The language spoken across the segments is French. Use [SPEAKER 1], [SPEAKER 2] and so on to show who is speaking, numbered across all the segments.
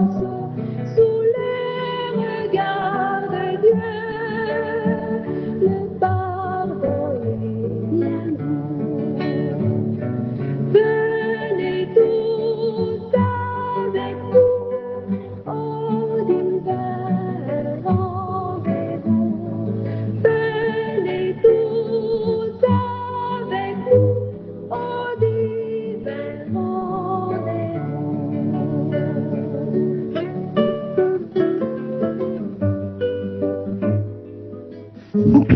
[SPEAKER 1] sous les regards de Dieu, le pardon et l'amour. Venez tous avec nous au divin rendez-vous. Venez tous avec nous au divin rendez-vous.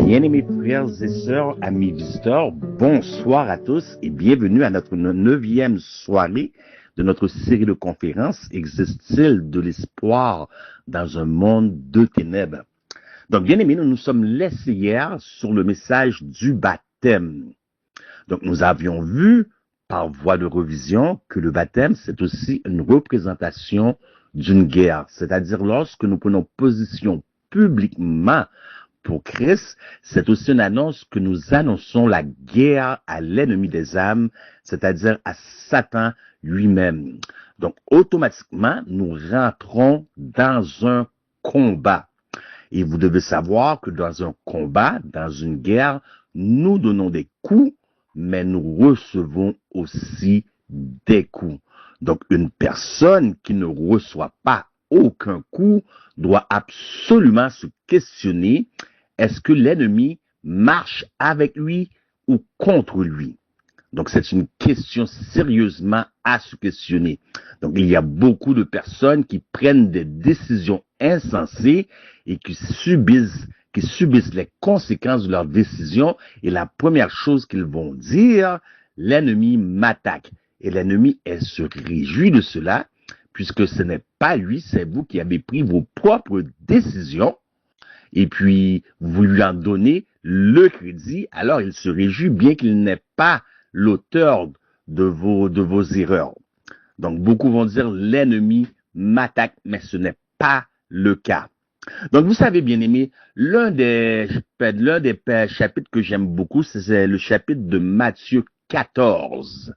[SPEAKER 2] Bien-aimés frères et sœurs, amis visiteurs, bonsoir à tous et bienvenue à notre 9e soirée de notre série de conférences Existe-t-il de l'espoir dans un monde de ténèbres? Donc, bien-aimés, nous nous sommes laissés hier sur le message du baptême. Donc, nous avions vu par voie de revision que le baptême, c'est aussi une représentation d'une guerre. C'est-à-dire lorsque nous prenons position publiquement pour Christ, c'est aussi une annonce que nous annonçons la guerre à l'ennemi des âmes, c'est-à-dire à Satan lui-même. Donc, automatiquement, nous rentrons dans un combat. Et vous devez savoir que dans un combat, dans une guerre, nous donnons des coups, mais nous recevons aussi des coups. Donc, une personne qui ne reçoit pas aucun coup doit absolument se questionner: est-ce que l'ennemi marche avec lui ou contre lui? Donc, c'est une question sérieusement à se questionner. Donc, il y a beaucoup de personnes qui prennent des décisions insensées et qui subissent les conséquences de leurs décisions. Et la première chose qu'ils vont dire: l'ennemi m'attaque. Et l'ennemi, elle se réjouit de cela, puisque ce n'est pas lui, c'est vous qui avez pris vos propres décisions. Et puis, vous lui en donnez le crédit, alors il se réjouit bien qu'il n'est pas l'auteur de vos erreurs. Donc, beaucoup vont dire: l'ennemi m'attaque, mais ce n'est pas le cas. Donc, vous savez, bien aimé, l'un des chapitres que j'aime beaucoup, c'est le chapitre de Matthieu 14.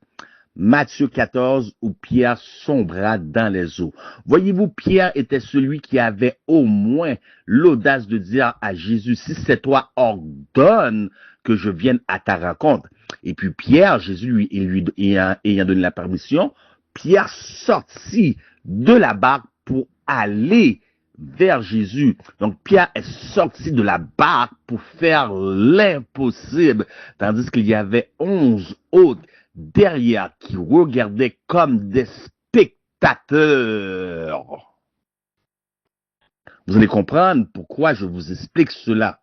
[SPEAKER 2] Matthieu 14, où Pierre sombra dans les eaux. Voyez-vous, Pierre était celui qui avait au moins l'audace de dire à Jésus: si c'est toi, ordonne que je vienne à ta rencontre. Et puis Pierre, Jésus ayant donné la permission, Pierre sortit de la barque pour aller vers Jésus. Donc Pierre est sorti de la barque pour faire l'impossible, tandis qu'il y avait 11 autres derrière qui regardaient comme des spectateurs. Vous allez comprendre pourquoi je vous explique cela.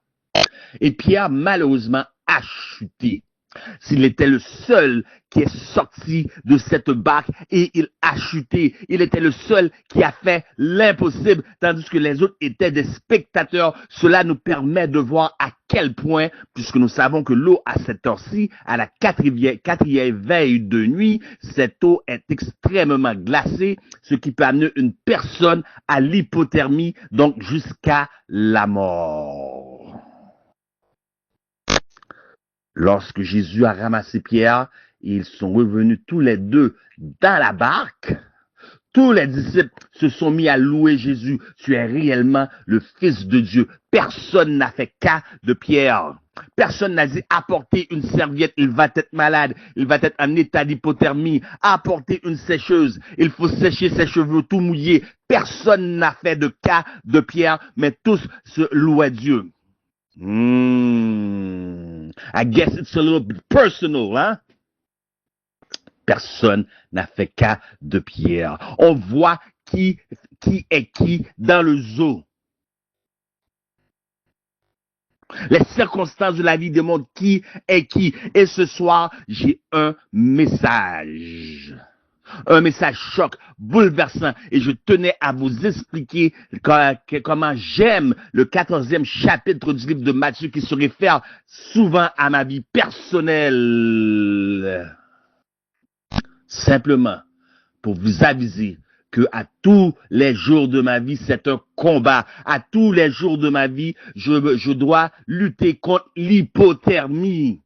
[SPEAKER 2] Et Pierre, malheureusement, a chuté. S'il était le seul qui est sorti de cette barque et il a chuté, il était le seul qui a fait l'impossible, tandis que les autres étaient des spectateurs. Cela nous permet de voir à quel point, puisque nous savons que l'eau à cette heure-ci, à la quatrième veille de nuit, cette eau est extrêmement glacée, ce qui peut amener une personne à l'hypothermie, donc jusqu'à la mort. Lorsque Jésus a ramassé Pierre, ils sont revenus tous les deux dans la barque. Tous les disciples se sont mis à louer Jésus. Tu es réellement le Fils de Dieu. Personne n'a fait cas de Pierre. Personne n'a dit: apportez une serviette, il va être malade, il va être en état d'hypothermie. Apportez une sécheuse, il faut sécher ses cheveux tout mouillés. Personne n'a fait de cas de Pierre, mais tous se louaient Dieu. I guess it's a little bit personal, hein? Personne n'a fait cas de Pierre. On voit qui est qui dans le zoo. Les circonstances de la vie démontrent qui est qui. Et ce soir, j'ai un message choc, bouleversant. Et je tenais à vous expliquer comment j'aime le 14e chapitre du livre de Matthieu, qui se réfère souvent à ma vie personnelle. Simplement pour vous aviser que à tous les jours de ma vie, c'est un combat. À tous les jours de ma vie, je dois lutter contre l'hypothermie.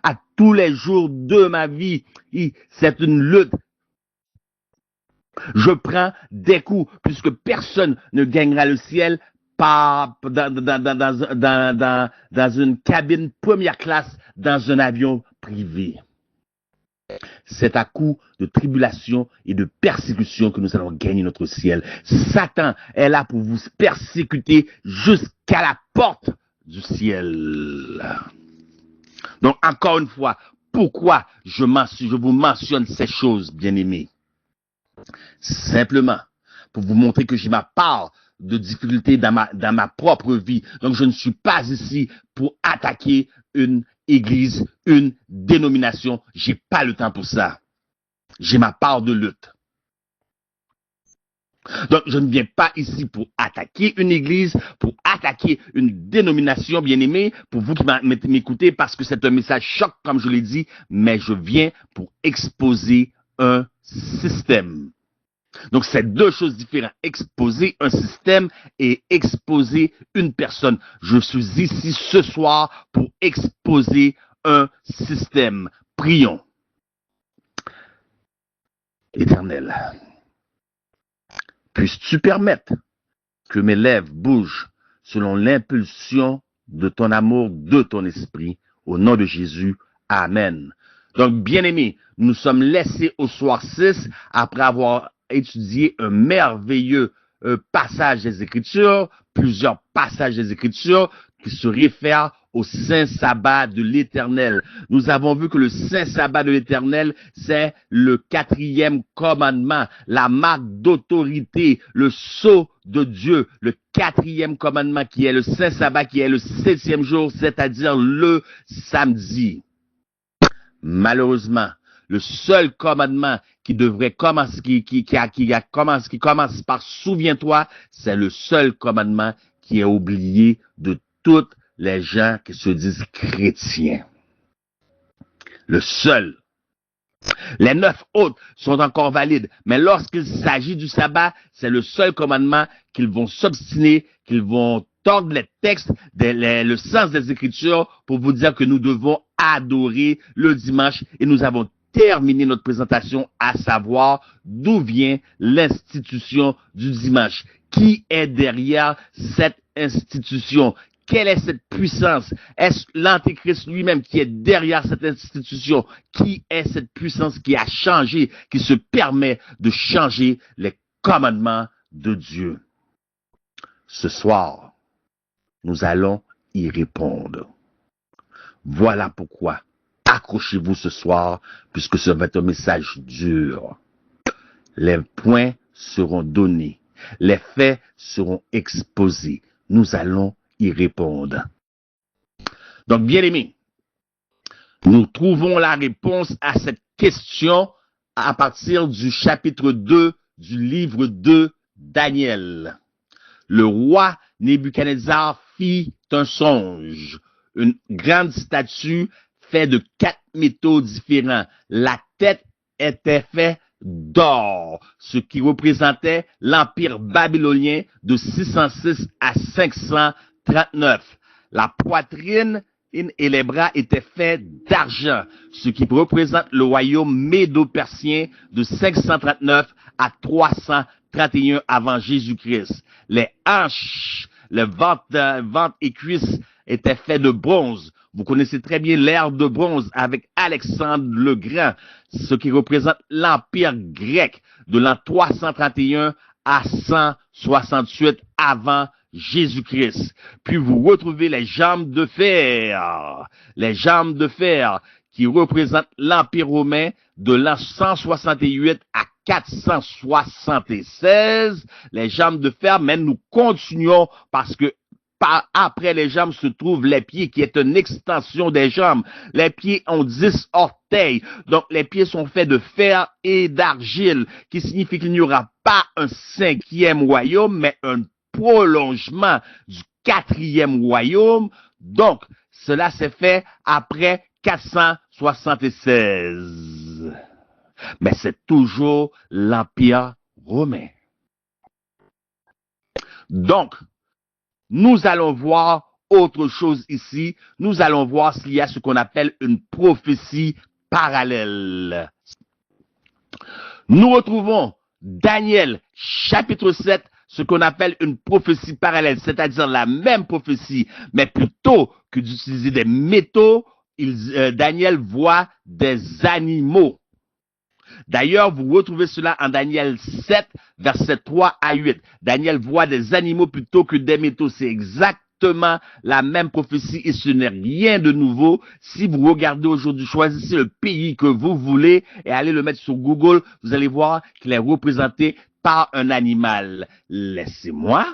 [SPEAKER 2] À tous les jours de ma vie, c'est une lutte. Je prends des coups, puisque personne ne gagnera le ciel dans une cabine première classe, dans un avion privé. C'est à coup de tribulation et de persécution que nous allons gagner notre ciel. Satan est là pour vous persécuter jusqu'à la porte du ciel. Donc, encore une fois, pourquoi je vous mentionne ces choses, bien-aimés? Simplement pour vous montrer que j'ai ma part de difficulté dans ma propre vie. Donc, je ne suis pas ici pour attaquer une église, une dénomination. J'ai pas le temps pour ça. J'ai ma part de lutte. Donc, je ne viens pas ici pour attaquer une église, pour attaquer une dénomination, bien-aimée, pour vous qui m'écoutez, parce que c'est un message choc, comme je l'ai dit, mais je viens pour exposer un système. Donc, c'est deux choses différentes. Exposer un système et exposer une personne. Je suis ici ce soir pour exposer un système. Prions. Éternel, puisses-tu permettre que mes lèvres bougent selon l'impulsion de ton amour, de ton esprit, au nom de Jésus. Amen. Donc, bien-aimés, nous sommes laissés au soir 6 après avoir étudié un merveilleux passage des Écritures, plusieurs passages des Écritures qui se réfèrent au Saint Sabbat de l'Éternel. Nous avons vu que le Saint Sabbat de l'Éternel, c'est le 4e commandement, la marque d'autorité, le sceau de Dieu, le 4e commandement qui est le Saint Sabbat, qui est le 7e jour, c'est-à-dire le samedi. Malheureusement, le seul commandement qui devrait commencer, qui commence par souviens-toi, c'est le seul commandement qui est oublié de toutes les gens qui se disent chrétiens. Le seul. Les 9 autres sont encore valides, mais lorsqu'il s'agit du sabbat, c'est le seul commandement qu'ils vont s'obstiner, qu'ils vont tordre les textes, le sens des Écritures pour vous dire que nous devons adorer le dimanche et nous avons terminé notre présentation à savoir d'où vient l'institution du dimanche. Qui est derrière cette institution? Quelle est cette puissance? Est-ce l'Antéchrist lui-même qui est derrière cette institution? Qui est cette puissance qui a changé, qui se permet de changer les commandements de Dieu? Ce soir, nous allons y répondre. Voilà pourquoi. Accrochez-vous ce soir, puisque ce va être un message dur. Les points seront donnés. Les faits seront exposés. Nous allons y répondre. Donc, bien aimés, nous trouvons la réponse à cette question à partir du chapitre 2 du livre de Daniel. Le roi Nebuchadnezzar fit un songe. Une grande statue faite de 4 métaux différents. La tête était faite d'or, ce qui représentait l'empire babylonien de 606 à 539. La poitrine et les bras étaient faits d'argent, ce qui représente le royaume médo-persien de 539 à 331 avant Jésus-Christ. Les hanches, le ventre et cuisses étaient faits de bronze. Vous connaissez très bien l'ère de bronze avec Alexandre le Grand, ce qui représente l'empire grec de l'an 331 à 168 avant Jésus-Christ. Puis vous retrouvez les jambes de fer qui représentent l'empire romain de l'an 168 à 476. Les jambes de fer, mais nous continuons parce que après les jambes se trouvent les pieds, qui est une extension des jambes. Les pieds ont 10 orteils. Donc, les pieds sont faits de fer et d'argile, qui signifie qu'il n'y aura pas un 5e royaume, mais un prolongement du 4e royaume. Donc, cela s'est fait après 476. Mais c'est toujours l'Empire romain. Donc, nous allons voir autre chose ici. Nous allons voir s'il y a ce qu'on appelle une prophétie parallèle. Nous retrouvons Daniel, chapitre 7, ce qu'on appelle une prophétie parallèle, c'est-à-dire la même prophétie, mais plutôt que d'utiliser des métaux, Daniel voit des animaux. D'ailleurs, vous retrouvez cela en Daniel 7, versets 3 à 8. Daniel voit des animaux plutôt que des métaux. C'est exactement la même prophétie et ce n'est rien de nouveau. Si vous regardez aujourd'hui, choisissez le pays que vous voulez et allez le mettre sur Google, vous allez voir qu'il est représenté par un animal. Laissez-moi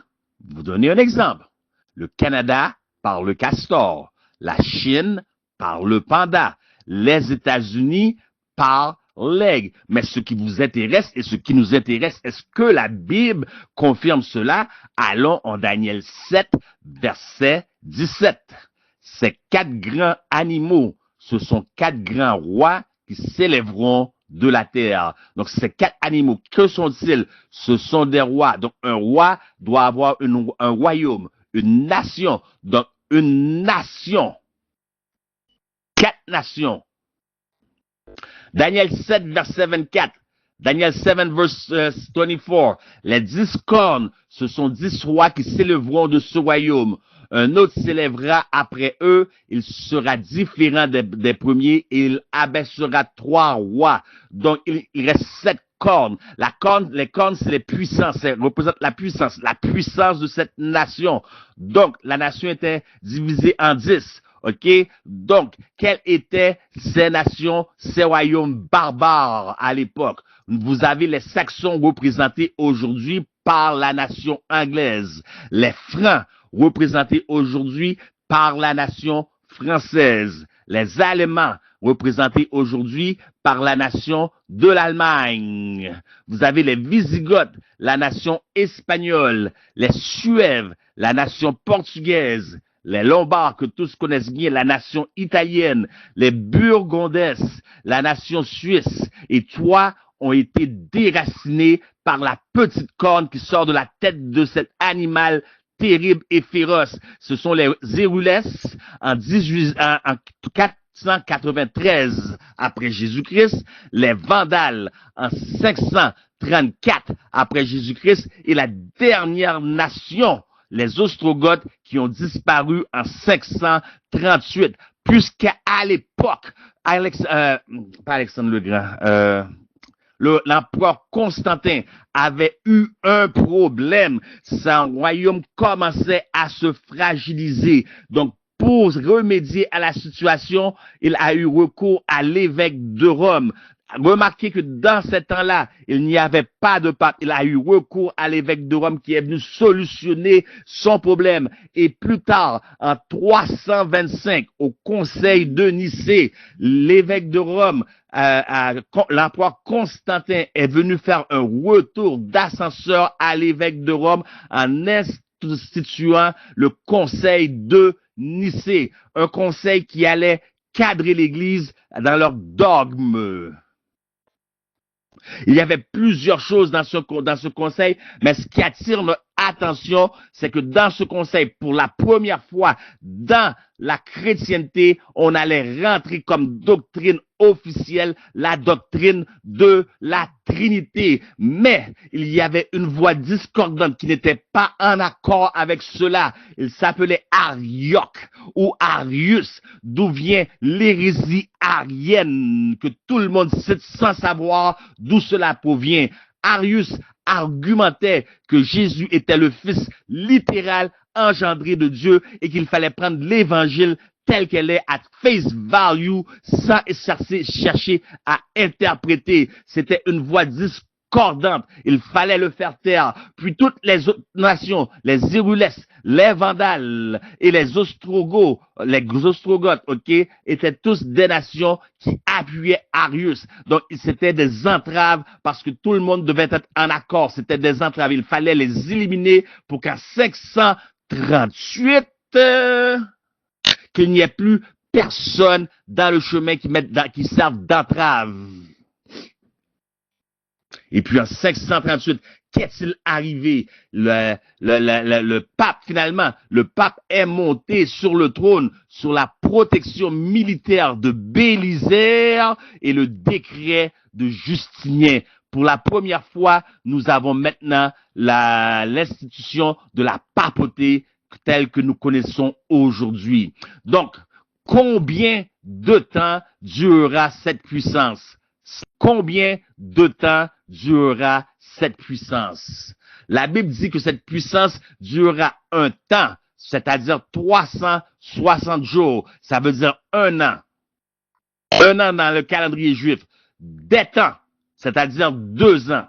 [SPEAKER 2] vous donner un exemple. Le Canada par le castor, la Chine par le panda, les États-Unis par l'aigle. Mais ce qui vous intéresse et ce qui nous intéresse, est-ce que la Bible confirme cela? Allons en Daniel 7, verset 17. Ces 4 grands animaux, ce sont 4 grands rois qui s'élèveront de la terre. Donc, ces 4 animaux, que sont-ils? Ce sont des rois. Donc, un roi doit avoir un royaume, une nation. Donc, une nation. 4 nations. Daniel 7, verset 24. Daniel 7, verse 24. Les 10 cornes, ce sont 10 rois qui s'élèveront de ce royaume. Un autre s'élèvera après eux, il sera différent des premiers et il abaissera 3 rois. Donc, il reste 7 cornes. Les cornes, c'est les puissances, ça représente la puissance de cette nation. Donc, la nation était divisée en 10. OK? Donc, quelles étaient ces nations, ces royaumes barbares à l'époque? Vous avez les Saxons représentés aujourd'hui par la nation anglaise. Les Francs représentés aujourd'hui par la nation française. Les Allemands représentés aujourd'hui par la nation de l'Allemagne. Vous avez les Wisigoths, la nation espagnole. Les Suèves, la nation portugaise. Les Lombards, que tous connaissent bien, la nation italienne, les Burgondais, la nation suisse, et toi ont été déracinés par la petite corne qui sort de la tête de cet animal terrible et féroce. Ce sont les Hérules en 493 après Jésus-Christ, les Vandales en 534 après Jésus-Christ, et la dernière nation, les Ostrogoths, qui ont disparu en 538, puisqu'à l'époque, pas Alexandre le Grand, l'empereur Constantin avait eu un problème. Son royaume commençait à se fragiliser. Donc, pour remédier à la situation, il a eu recours à l'évêque de Rome. Remarquez que dans ce temps-là, il n'y avait pas de pape. Il a eu recours à l'évêque de Rome qui est venu solutionner son problème. Et plus tard, en 325, au conseil de Nicée, l'évêque de Rome, l'empereur Constantin est venu faire un retour d'ascenseur à l'évêque de Rome en instituant le conseil de Nicée. Un conseil qui allait cadrer l'Église dans leur dogme. Il y avait plusieurs choses dans ce conseil, mais ce qui attire notre attention, c'est que dans ce conseil, pour la première fois dans la chrétienté, on allait rentrer comme doctrine officielle la doctrine de la Trinité. Mais il y avait une voix discordante qui n'était pas en accord avec cela. Il s'appelait Arioch ou Arius, d'où vient l'hérésie arienne, que tout le monde sait sans savoir d'où cela provient. Arius argumentait que Jésus était le Fils littéral engendré de Dieu et qu'il fallait prendre l'évangile tel qu'elle est at face value sans chercher à interpréter. C'était une voix discordante. Il fallait le faire taire. Puis toutes les autres nations, les Hérules, les Vandales et les Ostrogoths, ok, étaient tous des nations qui appuyaient Arius. Donc, c'était des entraves parce que tout le monde devait être en accord. C'était des entraves. Il fallait les éliminer pour qu'en 538, qu'il n'y ait plus personne dans le chemin qui serve d'entrave. Et puis en 538, qu'est-il arrivé? Le pape, finalement, le pape est monté sur le trône sur la protection militaire de Bélisaire et le décret de Justinien Pour la première fois, nous avons maintenant l'institution de la papauté telle que nous connaissons aujourd'hui. Donc, combien de temps durera cette puissance? Combien de temps durera cette puissance? La Bible dit que cette puissance durera un temps, c'est-à-dire 360 jours. Ça veut dire un an. Un an dans le calendrier juif. Des temps, c'est-à-dire 2 ans.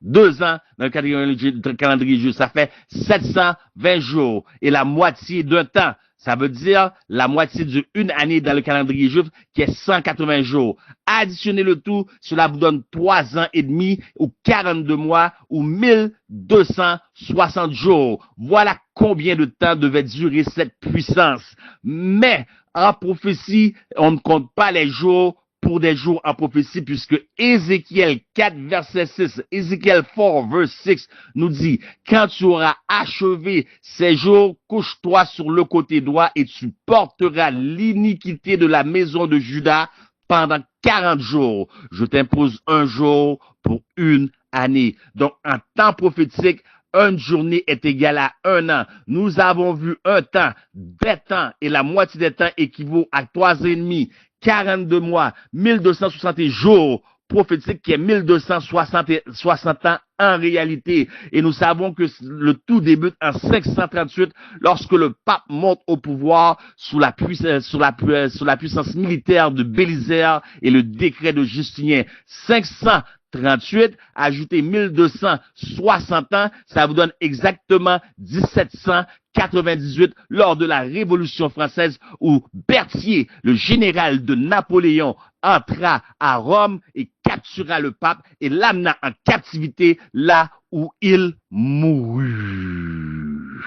[SPEAKER 2] 2 ans dans le calendrier juif. Ça fait 720 jours. Et la moitié d'un temps, ça veut dire la moitié d'une année dans le calendrier juif qui est 180 jours. Additionnez le tout, cela vous donne 3 ans et demi ou 42 mois ou 1260 jours. Voilà combien de temps devait durer cette puissance. Mais en prophétie, on ne compte pas les jours pour des jours en prophétie, puisque Ézéchiel 4, verset 6, Ézéchiel 4, verset 6 nous dit, quand tu auras achevé ces jours, couche-toi sur le côté droit et tu porteras l'iniquité de la maison de Juda pendant 40 jours. Je t'impose un jour pour une année. Donc, en temps prophétique, une journée est égale à un an. Nous avons vu un temps, des temps, et la moitié des temps équivaut à 3 ans et demi. 42 mois, 1260 jours prophétiques qui est 1260 ans en réalité. Et nous savons que le tout débute en 538 lorsque le pape monte au pouvoir sous la puissance militaire de Bélisaire et le décret de Justinien. 538, ajouter 1260 ans, ça vous donne exactement 1798 lors de la Révolution française où Berthier, le général de Napoléon, entra à Rome et captura le pape et l'amena en captivité là où il mourut.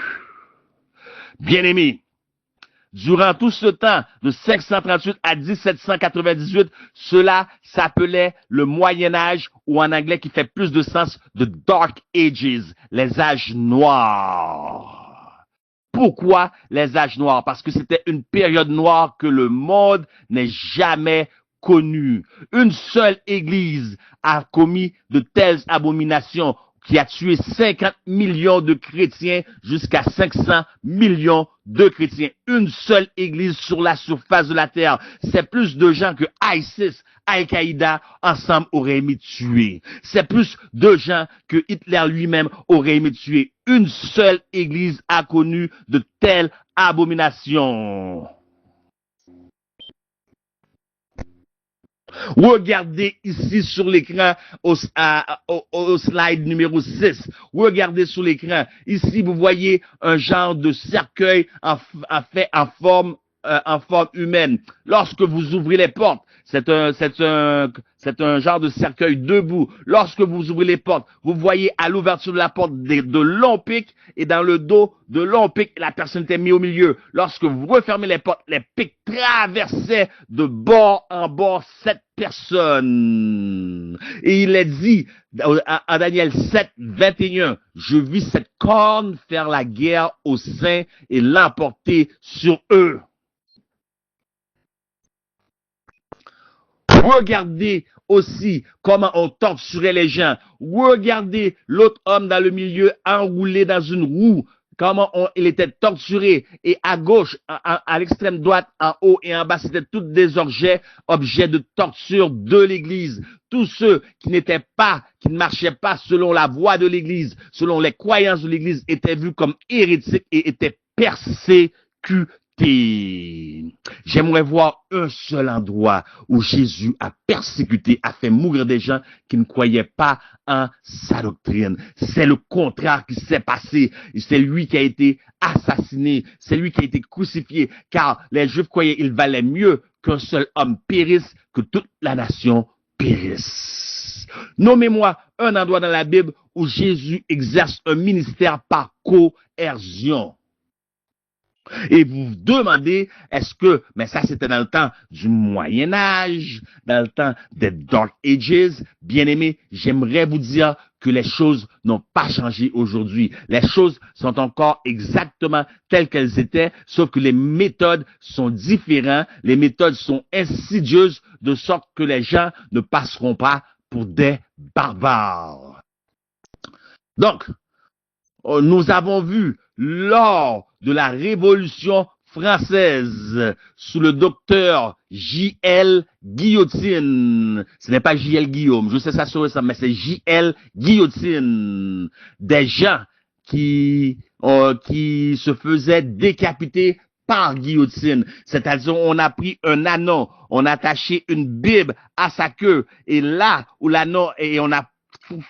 [SPEAKER 2] Bien-aimés, durant tout ce temps, de 538 à 1798, cela s'appelait le Moyen-Âge, ou en anglais qui fait plus de sens, the Dark Ages, les âges noirs. Pourquoi les âges noirs? Parce que c'était une période noire que le monde n'est jamais connue. Une seule église a commis de telles abominations qui a tué 50 millions de chrétiens jusqu'à 500 millions de chrétiens. Une seule église sur la surface de la terre. C'est plus de gens que ISIS, Al-Qaïda, ensemble auraient aimé tuer. C'est plus de gens que Hitler lui-même aurait aimé tuer. Une seule église a connu de telles abominations. Regardez ici sur l'écran au slide numéro 6. Regardez sur l'écran. Ici, vous voyez un genre de cercueil fait en forme humaine. Lorsque vous ouvrez les portes, c'est un genre de cercueil debout. Lorsque vous ouvrez les portes, vous voyez à l'ouverture de la porte de longs pics et dans le dos de longs pics, la personne était mise au milieu. Lorsque vous refermez les portes, les pics traversaient de bord en bord cette personne. Et il est dit en Daniel 7, 21, je vis cette corne faire la guerre aux saints et l'emporter sur eux. Regardez aussi comment on torturait les gens. Regardez l'autre homme dans le milieu enroulé dans une roue. Comment il était torturé. Et à gauche, à l'extrême droite, en haut et en bas, c'était tous des objets de torture de l'Église. Tous ceux qui ne marchaient pas selon la voie de l'Église, selon les croyances de l'Église, étaient vus comme hérétiques et étaient persécutés. J'aimerais voir un seul endroit où Jésus a persécuté, a fait mourir des gens qui ne croyaient pas en sa doctrine. C'est le contraire qui s'est passé. C'est lui qui a été assassiné. C'est lui qui a été crucifié. Car les Juifs croyaient qu'il valait mieux qu'un seul homme périsse que toute la nation périsse. Nommez-moi un endroit dans la Bible où Jésus exerce un ministère par coercion. Et vous vous demandez, mais ça c'était dans le temps du Moyen-Âge, dans le temps des Dark Ages. Bien aimé, j'aimerais vous dire que les choses n'ont pas changé aujourd'hui. Les choses sont encore exactement telles qu'elles étaient, sauf que les méthodes sont différentes, les méthodes sont insidieuses, de sorte que les gens ne passeront pas pour des barbares. Donc, nous avons vu lors de la Révolution française sous le docteur J.L. Guillotine. Ce n'est pas J.L. Guillaume, je sais ça sur ça, mais c'est J.L. Guillotine. Des gens qui se faisaient décapiter par guillotine. C'est-à-dire, on a pris un anon, on a attaché une bible à sa queue, et là où l'anon, et on a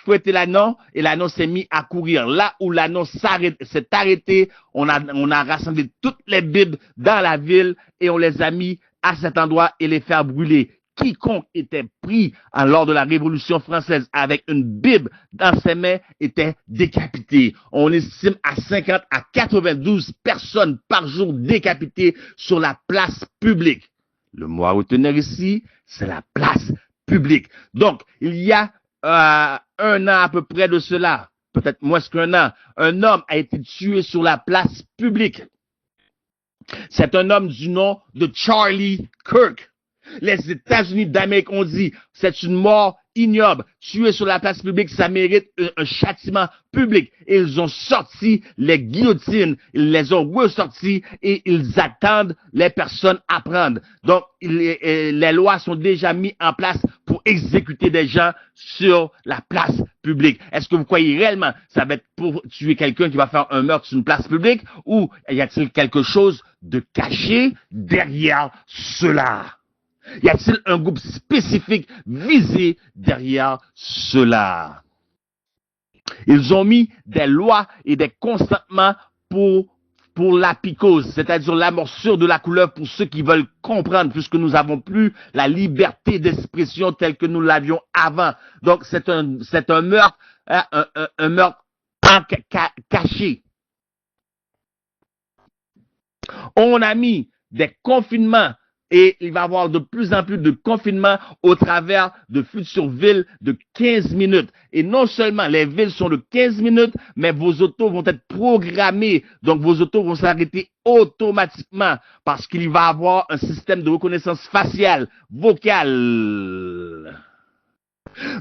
[SPEAKER 2] fouetté l'anon, et l'anon s'est mis à courir. Là où l'anon s'est arrêté, on a rassemblé toutes les bibles dans la ville, et on les a mis à cet endroit et les faire brûler. Quiconque était pris lors de la Révolution française avec une Bible dans ses mains était décapité. On estime à 50 à 92 personnes par jour décapitées sur la place publique. Le mot à retenir ici, c'est la place publique. Donc, il y a un an à peu près de cela, peut-être moins qu'un an, un homme a été tué sur la place publique. C'est un homme du nom de Charlie Kirk. Les États-Unis d'Amérique ont dit, c'est une mort ignoble. Tuer sur la place publique, ça mérite un châtiment public. Et ils ont sorti les guillotines, ils les ont ressorties et ils attendent les personnes à prendre. Donc, les lois sont déjà mises en place pour exécuter des gens sur la place publique. Est-ce que vous croyez réellement ça va être pour tuer quelqu'un qui va faire un meurtre sur une place publique, ou y a-t-il quelque chose de caché derrière cela? Y a-t-il un groupe spécifique visé derrière cela? Ils ont mis des lois et des consentements pour la psychose, c'est-à-dire la morsure de la couleuvre pour ceux qui veulent comprendre, puisque nous n'avons plus la liberté d'expression telle que nous l'avions avant. Donc, c'est un meurtre, un meurtre caché. On a mis des confinements. Et il va y avoir de plus en plus de confinements au travers de futures villes de 15 minutes. Et non seulement les villes sont de 15 minutes, mais vos autos vont être programmées. Donc vos autos vont s'arrêter automatiquement parce qu'il va y avoir un système de reconnaissance faciale, vocale.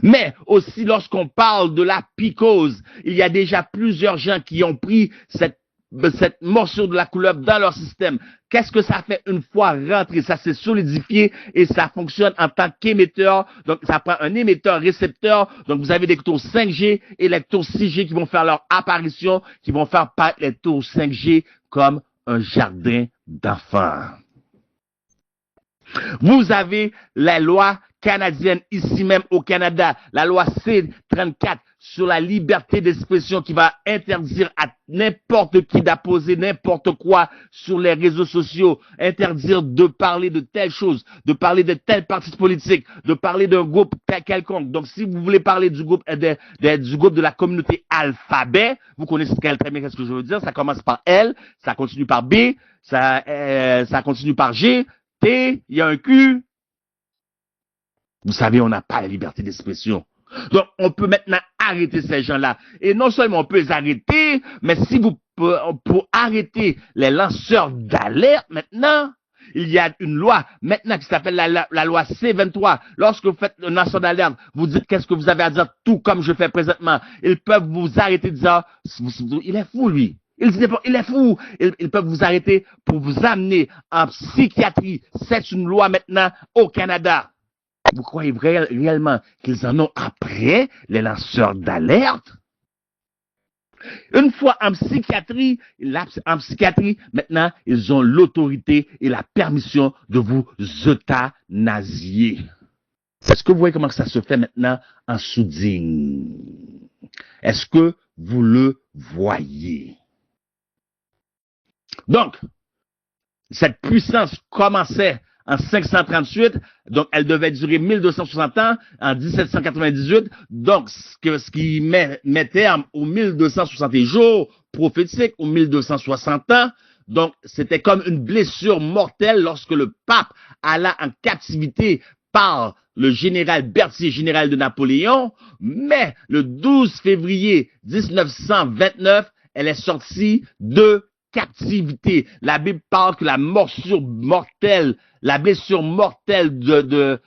[SPEAKER 2] Mais aussi lorsqu'on parle de la psychose, il y a déjà plusieurs gens qui ont pris cette morsure de la couleuvre dans leur système. Qu'est-ce que ça fait une fois rentré? Ça s'est solidifié et ça fonctionne en tant qu'émetteur. Donc, ça prend un émetteur-récepteur. Donc, vous avez des tours 5G et les tours 6G qui vont faire leur apparition, qui vont faire paraître les tours 5G comme un jardin d'enfants. Vous avez la loi canadienne ici même au Canada, la loi C-34 sur la liberté d'expression qui va interdire à n'importe qui d'apposer n'importe quoi sur les réseaux sociaux, interdire de parler de telle chose, de parler de tel parti politique, de parler d'un groupe quelconque. Donc, si vous voulez parler du groupe de la communauté alphabet, vous connaissez très bien ce que je veux dire. Ça commence par L, ça continue par B, ça continue par G, T, il y a un Q. Vous savez, on n'a pas la liberté d'expression. Donc, on peut maintenant arrêter ces gens-là. Et non seulement on peut les arrêter, mais si pour arrêter les lanceurs d'alerte maintenant, il y a une loi maintenant qui s'appelle la loi C-23. Lorsque vous faites un lanceur d'alerte, vous dites qu'est-ce que vous avez à dire, tout comme je fais présentement. Ils peuvent vous arrêter de dire, il est fou lui. Il est fou. Ils peuvent vous arrêter pour vous amener en psychiatrie. C'est une loi maintenant au Canada. Vous croyez réellement qu'ils en ont après les lanceurs d'alerte? Une fois en psychiatrie, maintenant, ils ont l'autorité et la permission de vous euthanasier. Est-ce que vous voyez comment ça se fait maintenant en soudine? Est-ce que vous le voyez? Donc, cette puissance commençait en 538, donc elle devait durer 1260 ans, en 1798, donc ce qui met terme aux 1260 jours prophétiques, aux 1260 ans. Donc c'était comme une blessure mortelle lorsque le pape alla en captivité par le général Berthier, général de Napoléon, mais le 12 février 1929, elle est sortie de captivité. La Bible parle que la morsure mortelle, la blessure mortelle de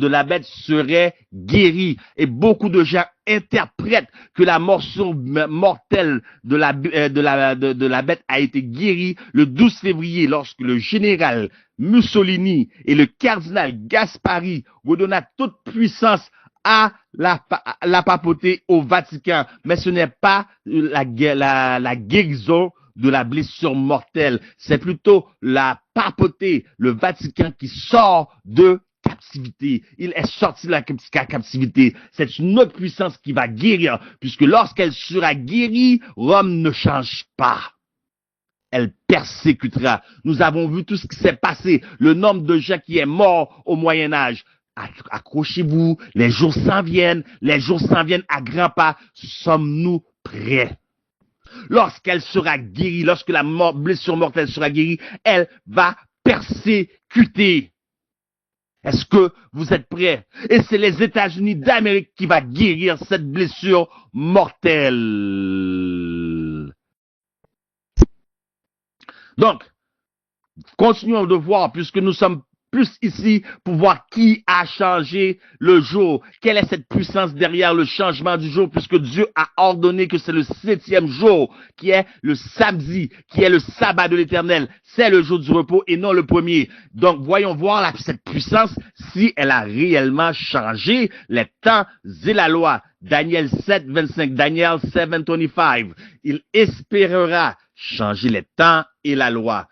[SPEAKER 2] la bête serait guérie. Et beaucoup de gens interprètent que la morsure mortelle de la bête a été guérie le 12 février lorsque le général Mussolini et le cardinal Gaspari redonnèrent toute puissance à la papauté au Vatican. Mais ce n'est pas la guérison de la blessure mortelle. C'est plutôt la papauté, le Vatican qui sort de captivité. Il est sorti de la captivité. C'est une autre puissance qui va guérir, puisque lorsqu'elle sera guérie, Rome ne change pas. Elle persécutera. Nous avons vu tout ce qui s'est passé, le nombre de gens qui est mort au Moyen-Âge. Accrochez-vous, les jours s'en viennent à grands pas. Sommes-nous prêts? Lorsqu'elle sera guérie, lorsque la blessure mortelle sera guérie, elle va persécuter. Est-ce que vous êtes prêts? Et c'est les États-Unis d'Amérique qui va guérir cette blessure mortelle. Donc, continuons de voir, puisque nous sommes plus ici pour voir qui a changé le jour. Quelle est cette puissance derrière le changement du jour, puisque Dieu a ordonné que c'est le 7e jour, qui est le samedi, qui est le sabbat de l'Éternel. C'est le jour du repos et non le premier. Donc, voyons voir cette puissance, si elle a réellement changé les temps et la loi. Daniel 7, 25, Daniel 7, 25. Il espérera changer les temps et la loi.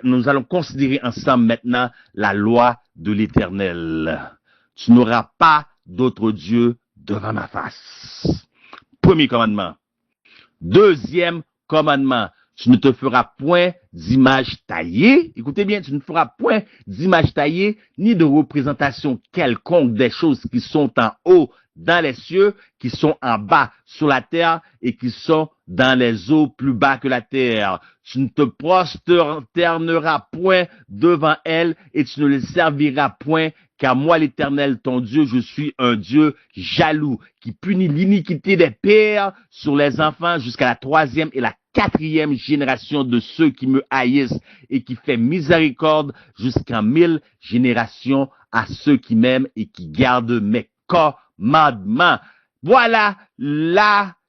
[SPEAKER 2] Nous allons considérer ensemble maintenant la loi de l'Éternel. Tu n'auras pas d'autre Dieu devant ma face. Premier commandement. Deuxième commandement. Tu ne te feras point d'image taillée. Écoutez bien, tu ne feras point d'image taillée, ni de représentation quelconque des choses qui sont en haut dans les cieux, qui sont en bas sur la terre et qui sont dans les eaux plus bas que la terre. Tu ne te prosterneras point devant elles et tu ne les serviras point, car moi l'Éternel ton Dieu, je suis un Dieu jaloux, qui punit l'iniquité des pères sur les enfants jusqu'à la 3e et la 4e génération de ceux qui me haïssent et qui fait miséricorde jusqu'en 1000 générations à ceux qui m'aiment et qui gardent mes commandements. Voilà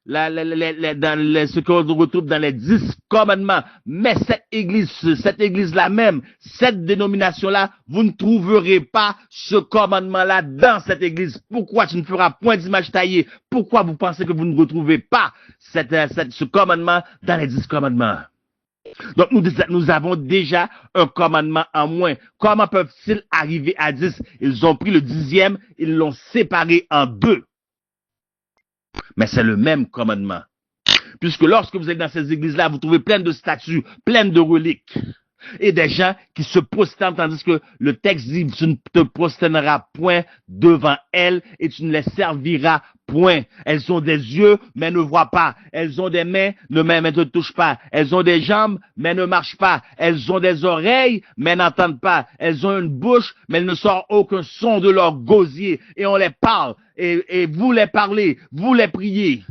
[SPEAKER 2] ce qu'on retrouve dans les 10 commandements. Mais cette église-là même, cette dénomination-là, vous ne trouverez pas ce commandement-là dans cette église. Pourquoi tu ne feras point d'image taillée? Pourquoi vous pensez que vous ne retrouvez pas ce commandement dans les 10 commandements? Donc, nous avons déjà un commandement en moins. Comment peuvent-ils arriver à 10? Ils ont pris le 10e, ils l'ont séparé en 2. Mais c'est le même commandement. Puisque lorsque vous êtes dans ces églises-là, vous trouvez plein de statues, plein de reliques. Et des gens qui se prosternent, tandis que le texte dit, tu ne te prosterneras point devant elles et tu ne les serviras point. Elles ont des yeux, mais ne voient pas. Elles ont des mains, mais ne touchent pas. Elles ont des jambes, mais ne marchent pas. Elles ont des oreilles, mais n'entendent pas. Elles ont une bouche, mais elles ne sortent aucun son de leur gosier. Et on les parle. Et vous les parlez, vous les priez.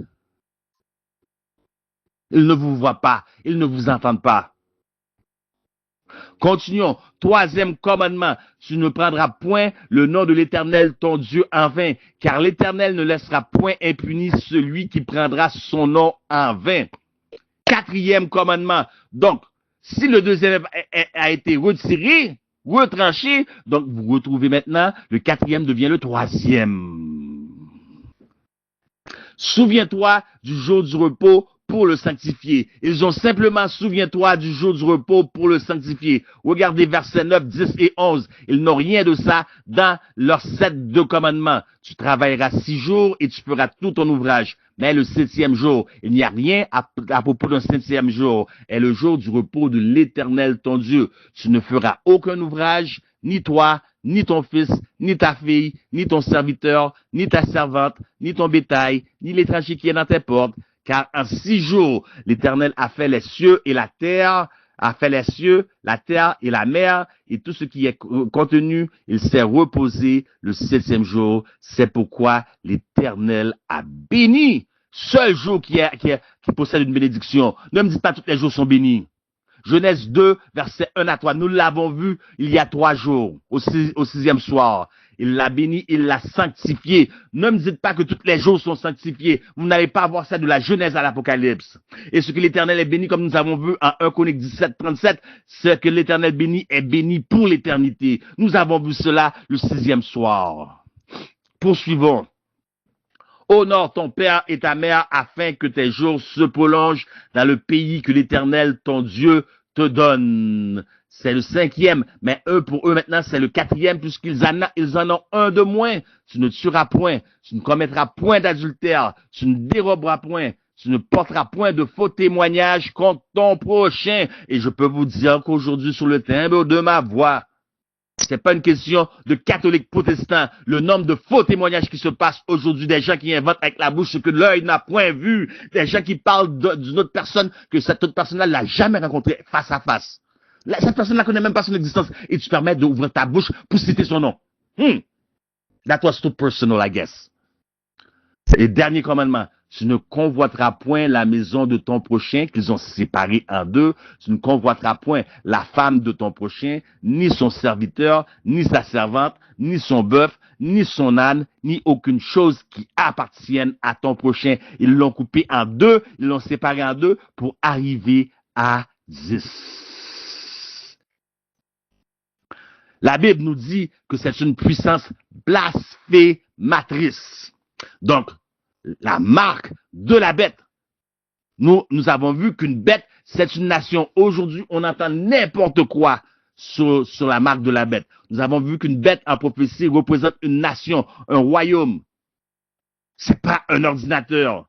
[SPEAKER 2] Ils ne vous voient pas. Ils ne vous entendent pas. Continuons. 3e commandement. Tu ne prendras point le nom de l'Éternel ton Dieu en vain, car l'Éternel ne laissera point impuni celui qui prendra son nom en vain. 4e commandement. Donc, si le 2e a été retiré, retranché, donc vous retrouvez maintenant, le 4e devient le 3e. Souviens-toi du jour du repos pour le sanctifier. Ils ont simplement, souviens-toi du jour du repos pour le sanctifier. Regardez versets 9, 10 et 11. Ils n'ont rien de ça dans leurs 2 commandements. Tu travailleras 6 jours et tu feras tout ton ouvrage. Mais le 7e jour, il n'y a rien à propos d'un 7e jour. Est le jour du repos de l'Éternel ton Dieu. Tu ne feras aucun ouvrage, ni toi, ni ton fils, ni ta fille, ni ton serviteur, ni ta servante, ni ton bétail, ni l'étranger qui est dans tes portes. Car en 6 jours, l'Éternel a fait les cieux et la terre, et la mer, et tout ce qui est contenu, il s'est reposé le 7e jour. C'est pourquoi l'Éternel a béni. Seul jour qui possède une bénédiction. Ne me dites pas tous les jours sont bénis. Genèse 2, verset 1 à 3. Nous l'avons vu il y a 3 jours, au 6e soir. Il l'a béni, il l'a sanctifié. Ne me dites pas que tous les jours sont sanctifiés. Vous n'allez pas voir ça de la Genèse à l'Apocalypse. Et ce que l'Éternel est béni, comme nous avons vu en 1 Chroniques 17, 37, c'est que l'Éternel béni est béni pour l'éternité. Nous avons vu cela le 6e soir. Poursuivons. Honore ton père et ta mère afin que tes jours se prolongent dans le pays que l'Éternel, ton Dieu, te donne. C'est le 5e, mais pour eux maintenant, c'est le 4e, puisqu'ils en ont un de moins. Tu ne tueras point, tu ne commettras point d'adultère, tu ne déroberas point, tu ne porteras point de faux témoignages contre ton prochain. Et je peux vous dire qu'aujourd'hui, sur le timbre de ma voix, c'est pas une question de catholiques protestants. Le nombre de faux témoignages qui se passent aujourd'hui, des gens qui inventent avec la bouche ce que l'œil n'a point vu, des gens qui parlent d'une autre personne que cette autre personne-là l'a jamais rencontrée face à face. Cette personne ne connaît même pas son existence et tu permets d'ouvrir ta bouche pour citer son nom. That was too personal, I guess. Et dernier commandement, tu ne convoiteras point la maison de ton prochain, qu'ils ont séparé en deux. Tu ne convoiteras point la femme de ton prochain, ni son serviteur, ni sa servante, ni son bœuf, ni son âne, ni aucune chose qui appartienne à ton prochain. Ils l'ont coupé en deux, ils l'ont séparé en deux pour arriver à 10. La Bible nous dit que c'est une puissance blasphématrice. Donc, la marque de la bête. Nous avons vu qu'une bête, c'est une nation. Aujourd'hui, on entend n'importe quoi sur la marque de la bête. Nous avons vu qu'une bête en prophétie représente une nation, un royaume. C'est pas un ordinateur.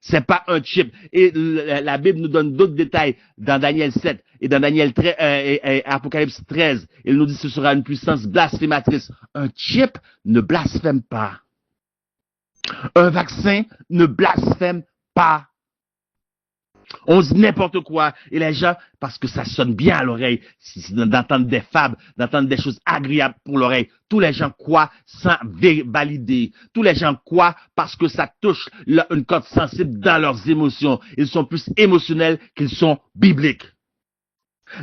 [SPEAKER 2] C'est pas un chip. Et la Bible nous donne d'autres détails dans Daniel 7 et dans Daniel 13, et Apocalypse 13. Il nous dit que ce sera une puissance blasphématrice. Un chip ne blasphème pas. Un vaccin ne blasphème pas. On dit n'importe quoi. Et les gens, parce que ça sonne bien à l'oreille, d'entendre des fables, d'entendre des choses agréables pour l'oreille. Tous les gens croient sans valider. Tous les gens croient parce que ça touche une corde sensible dans leurs émotions. Ils sont plus émotionnels qu'ils sont bibliques.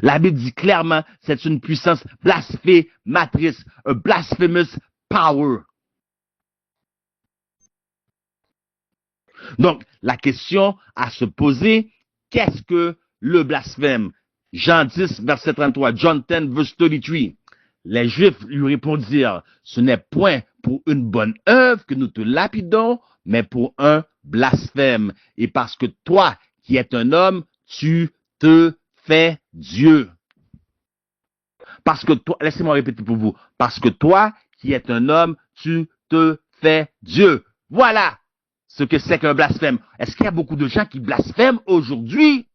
[SPEAKER 2] La Bible dit clairement, c'est une puissance blasphématrice, a blasphemous power. Donc, la question à se poser, qu'est-ce que le blasphème? Jean 10, verset 33, John 10, verse 33. Les Juifs lui répondirent, ce n'est point pour une bonne œuvre que nous te lapidons, mais pour un blasphème. Et parce que toi, qui es un homme, tu te fais Dieu. Parce que toi, laissez-moi répéter pour vous, parce que toi, qui es un homme, tu te fais Dieu. Voilà ce que c'est qu'un blasphème. Est-ce qu'il y a beaucoup de gens qui blasphèment aujourd'hui?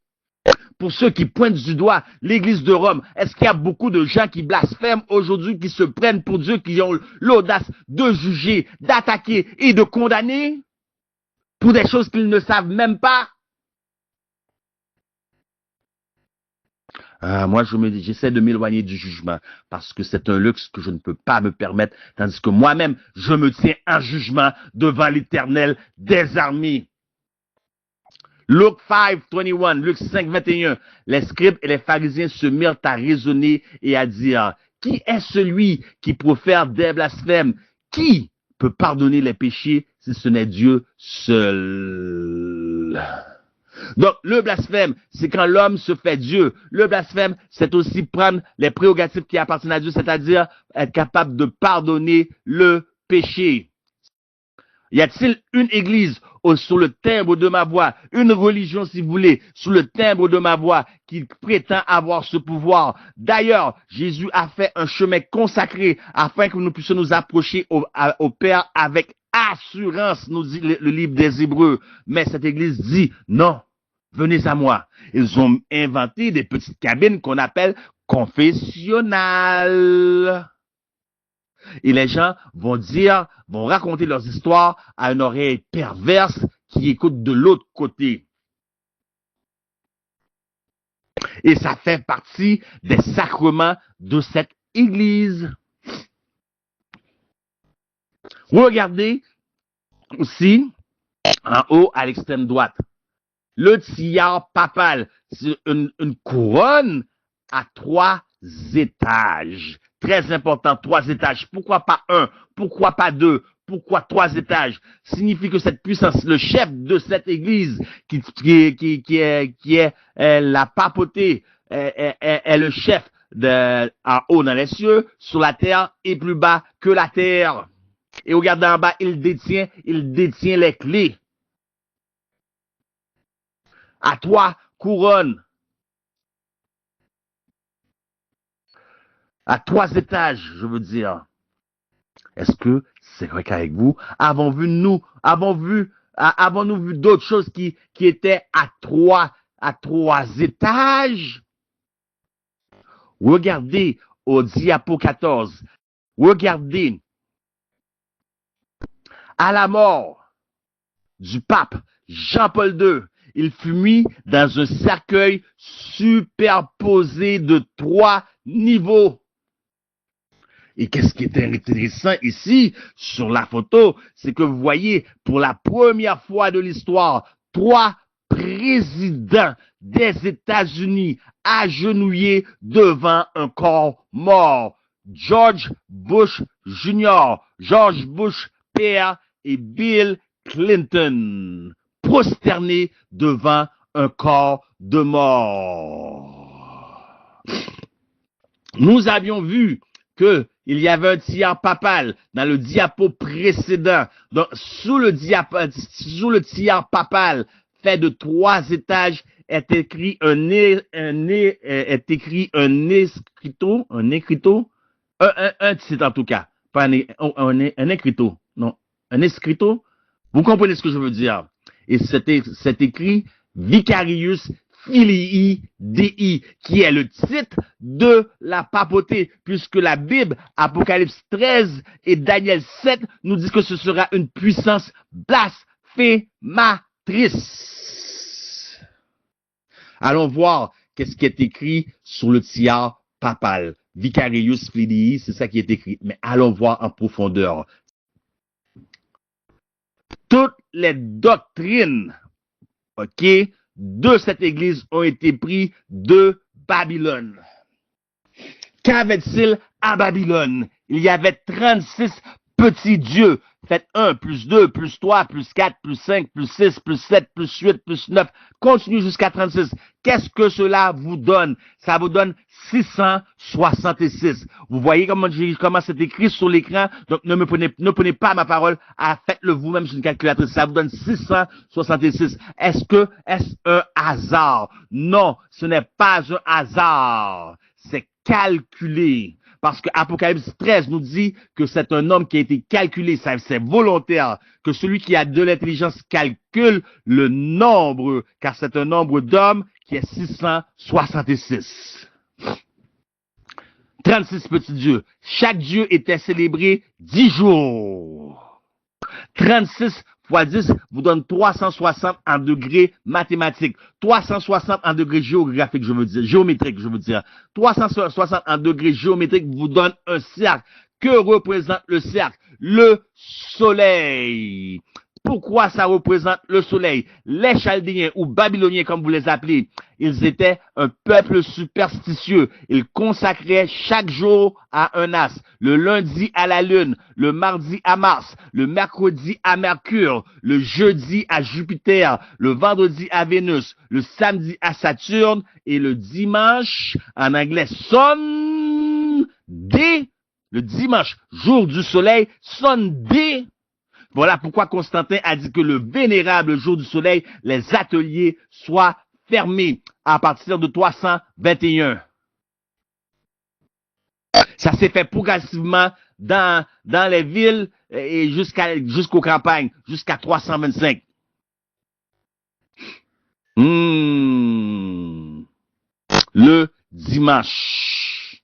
[SPEAKER 2] Pour ceux qui pointent du doigt l'Église de Rome, est-ce qu'il y a beaucoup de gens qui blasphèment aujourd'hui, qui se prennent pour Dieu, qui ont l'audace de juger, d'attaquer et de condamner pour des choses qu'ils ne savent même pas? Moi, j'essaie de m'éloigner du jugement parce que c'est un luxe que je ne peux pas me permettre, tandis que moi-même, je me tiens en jugement devant l'Éternel des armées. Luc 5, 21, Luc 5, 21, les scribes et les pharisiens se mirent à raisonner et à dire, qui est celui qui profère des blasphèmes? Qui peut pardonner les péchés si ce n'est Dieu seul? Donc, le blasphème, c'est quand l'homme se fait Dieu. Le blasphème, c'est aussi prendre les prérogatives qui appartiennent à Dieu, c'est-à-dire être capable de pardonner le péché. Y a-t-il une église sous le timbre de ma voix, une religion, si vous voulez, sous le timbre de ma voix, qui prétend avoir ce pouvoir? D'ailleurs, Jésus a fait un chemin consacré afin que nous puissions nous approcher au Père avec assurance, nous dit le livre des Hébreux. Mais cette église dit, non, venez à moi. Ils ont inventé des petites cabines qu'on appelle confessionnales. Et les gens vont raconter leurs histoires à une oreille perverse qui écoute de l'autre côté. Et ça fait partie des sacrements de cette église. Regardez aussi en haut à l'extrême droite. Le tiare papal, c'est une couronne à 3 étages. Très important, 3 étages. Pourquoi pas 1? Pourquoi pas 2? Pourquoi 3 étages? Signifie que cette puissance, le chef de cette église, qui est la papauté, est le chef en haut dans les cieux, sur la terre et plus bas que la terre. Et regardez en bas, il détient les clés. À 3 couronnes. À 3 étages, je veux dire. Est-ce que c'est vrai qu'avec vous, avons-nous vu d'autres choses qui étaient à 3 étages? Regardez au diapo 14. Regardez à la mort du pape Jean-Paul II. Il fut mis dans un cercueil superposé de 3 niveaux. Et qu'est-ce qui est intéressant ici, sur la photo, c'est que vous voyez, pour la première fois de l'histoire, 3 présidents des États-Unis agenouillés devant un corps mort. George Bush Jr., George Bush père et Bill Clinton, prosternés devant un corps de mort. Nous avions vu qu'il y avait un tiare papal dans le diapo précédent. Donc, sous le tiare papal fait de 3 étages est écrit un écriteau, un titre en tout cas, pas un écriteau, non, un escriteau. Vous comprenez ce que je veux dire? Et c'est écrit Vicarius Filii Dei, qui est le titre de la papauté, puisque la Bible, Apocalypse 13 et Daniel 7, nous disent que ce sera une puissance blasphématrice. Allons voir qu'est-ce qui est écrit sur le tiare papal. Vicarius Filii, c'est ça qui est écrit. Mais allons voir en profondeur. Toutes les doctrines, ok, de cette église ont été prises de Babylone. Qu'avait-il à Babylone? Il y avait 36 petits dieux. Faites 1, plus 2, plus 3, plus 4, plus 5, plus 6, plus 7, plus 8, plus 9. Continue jusqu'à 36. Qu'est-ce que cela vous donne? Ça vous donne 666. Vous voyez comment c'est écrit sur l'écran? Donc, ne prenez pas ma parole. Faites-le vous-même sur une calculatrice. Ça vous donne 666. Est-ce un hasard? Non, ce n'est pas un hasard. C'est calculé. Parce que Apocalypse 13 nous dit que c'est un homme qui a été calculé, c'est volontaire, que celui qui a de l'intelligence calcule le nombre, car c'est un nombre d'hommes qui est 666. 36 petits dieux. Chaque dieu était célébré 10 jours. 36 fois 10 vous donne 360 en degrés mathématiques. 360 en degrés géographiques, géométriques, je veux dire. 360 en degrés géométriques vous donne un cercle. Que représente le cercle? Le soleil. Pourquoi ça représente le soleil? Les Chaldéens ou Babyloniens, comme vous les appelez, ils étaient un peuple superstitieux. Ils consacraient chaque jour à un as. Le lundi à la lune, le mardi à Mars, le mercredi à Mercure, le jeudi à Jupiter, le vendredi à Vénus, le samedi à Saturne et le dimanche, en anglais, Sunday, le dimanche, jour du soleil, Sunday. Voilà pourquoi Constantin a dit que le vénérable jour du soleil, les ateliers soient fermés à partir de 321. Ça s'est fait progressivement dans les villes et jusqu'aux campagnes, jusqu'à 325. Le dimanche.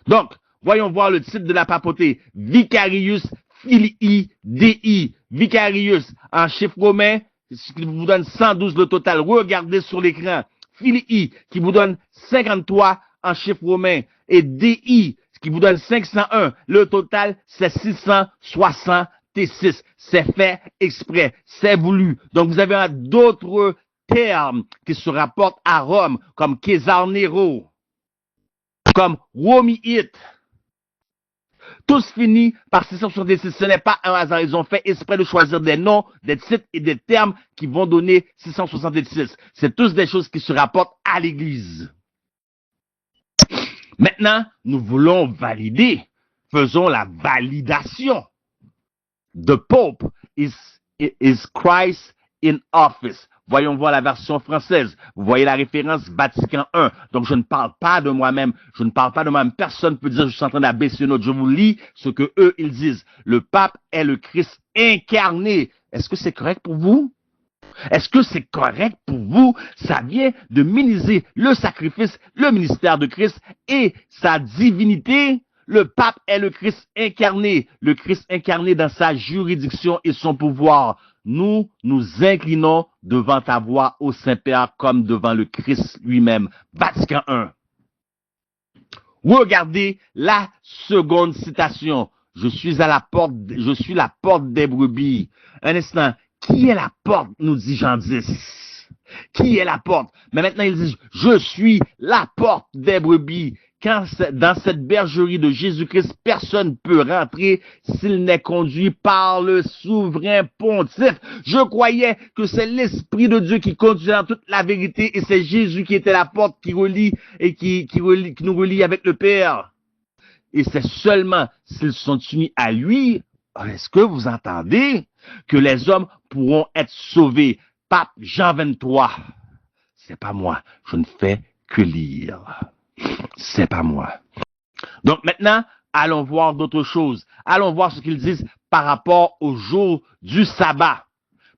[SPEAKER 2] Donc, voyons voir le titre de la papauté. Vicarius Filii Dei. Vicarius en chiffre romain, ce qui vous donne 112 le total. Regardez sur l'écran. Filii, qui vous donne 53 en chiffre romain. Et Dei, ce qui vous donne 501. Le total, c'est 666. C'est fait exprès. C'est voulu. Donc, vous avez d'autres termes qui se rapportent à Rome, comme César Nero, comme Romiite, tous finis par 666. Ce n'est pas un hasard. Ils ont fait exprès de choisir des noms, des titres et des termes qui vont donner 666. C'est tous des choses qui se rapportent à l'Église. Maintenant, nous voulons valider. Faisons la validation. The Pope is Christ in office. Voyons voir la version française. Vous voyez la référence Vatican I. Donc, je ne parle pas de moi-même. Je ne parle pas de moi-même. Personne ne peut dire que je suis en train d'abaisser une autre. Je vous lis ce que eux, ils disent. Le pape est le Christ incarné. Est-ce que c'est correct pour vous? Est-ce que c'est correct pour vous? Ça vient de minimiser le sacrifice, le ministère de Christ et sa divinité. Le pape est le Christ incarné dans sa juridiction et son pouvoir. Nous nous inclinons devant ta voix, ô Saint-Père, comme devant le Christ lui-même. Vatican I. Regardez la seconde citation. Je suis la porte des brebis. Un instant. Qui est la porte, nous dit Jean 10. Qui est la porte? Mais maintenant, il dit, je suis la porte des brebis. Quand dans cette bergerie de Jésus-Christ, personne ne peut rentrer s'il n'est conduit par le souverain pontife. Je croyais que c'est l'Esprit de Dieu qui conduit dans toute la vérité et c'est Jésus qui était la porte qui relie et qui nous relie avec le Père. Et c'est seulement s'ils sont unis à lui, est-ce que vous entendez que les hommes pourront être sauvés? Pape Jean 23. C'est pas moi. Je ne fais que lire. C'est pas moi. Donc maintenant, allons voir d'autres choses. Allons voir ce qu'ils disent par rapport au jour du sabbat.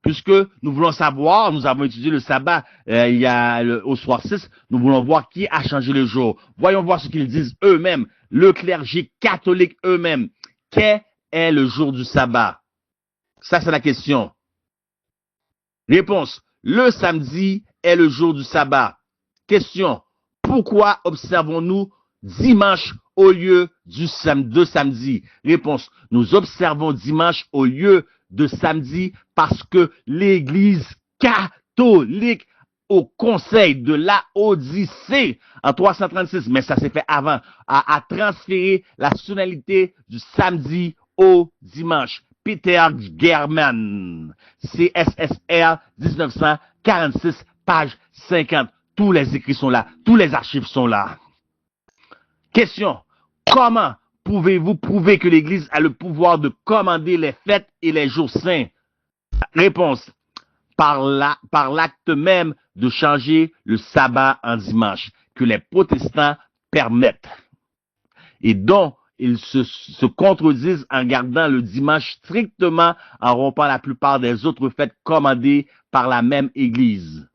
[SPEAKER 2] Puisque nous voulons savoir, nous avons étudié le sabbat au soir 6, nous voulons voir qui a changé le jour. Voyons voir ce qu'ils disent eux-mêmes, le clergé catholique eux-mêmes. Quel est le jour du sabbat? Ça, c'est la question. Réponse. Le samedi est le jour du sabbat. Question. Pourquoi observons-nous dimanche au lieu de samedi? Réponse. Nous observons dimanche au lieu de samedi parce que l'Église catholique au conseil de Laodicée en 336, mais ça s'est fait avant, a transféré la sonalité du samedi au dimanche. Peter German, CSSR 1946, page 50. Tous les écrits sont là, tous les archives sont là. Question. Comment pouvez-vous prouver que l'Église a le pouvoir de commander les fêtes et les jours saints? Réponse. Par l'acte même de changer le sabbat en dimanche, que les protestants permettent. Et dont ils se contredisent en gardant le dimanche strictement en rompant la plupart des autres fêtes commandées par la même Église.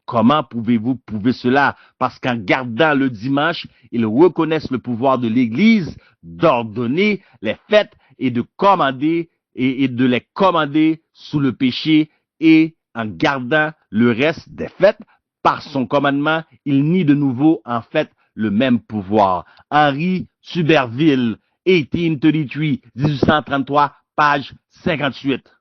[SPEAKER 2] Comment pouvez-vous prouver cela? Parce qu'en gardant le dimanche, ils reconnaissent le pouvoir de l'Église d'ordonner les fêtes et de commander et de les commander sous le péché, et en gardant le reste des fêtes, par son commandement, il nie de nouveau en fait le même pouvoir. Henri Tuberville, 1833, page 58.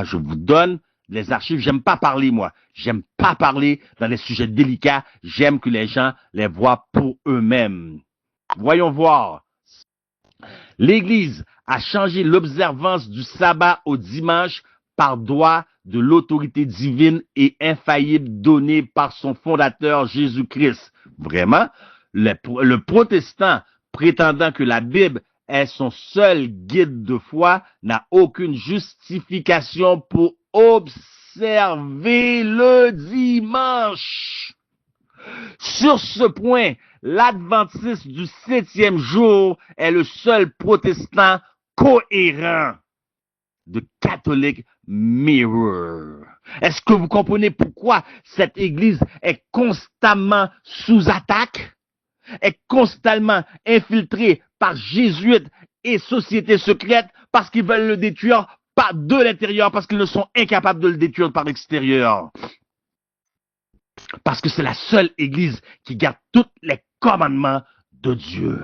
[SPEAKER 2] Je vous donne les archives. J'aime pas parler, moi. J'aime pas parler dans des sujets délicats. J'aime que les gens les voient pour eux-mêmes. Voyons voir. L'Église a changé l'observance du sabbat au dimanche par droit de l'autorité divine et infaillible donnée par son fondateur Jésus-Christ. Vraiment, le protestant prétendant que la Bible est son seul guide de foi n'a aucune justification pour observer le dimanche. Sur ce point, l'adventiste du 7e jour est le seul protestant cohérent de Catholic Mirror. Est-ce que vous comprenez pourquoi cette Église est constamment sous attaque, est constamment infiltrée par jésuites et sociétés secrètes parce qu'ils veulent le détruire pas de l'intérieur, parce qu'ils ne sont incapables de le détruire par l'extérieur? Parce que c'est la seule Église qui garde tous les commandements de Dieu.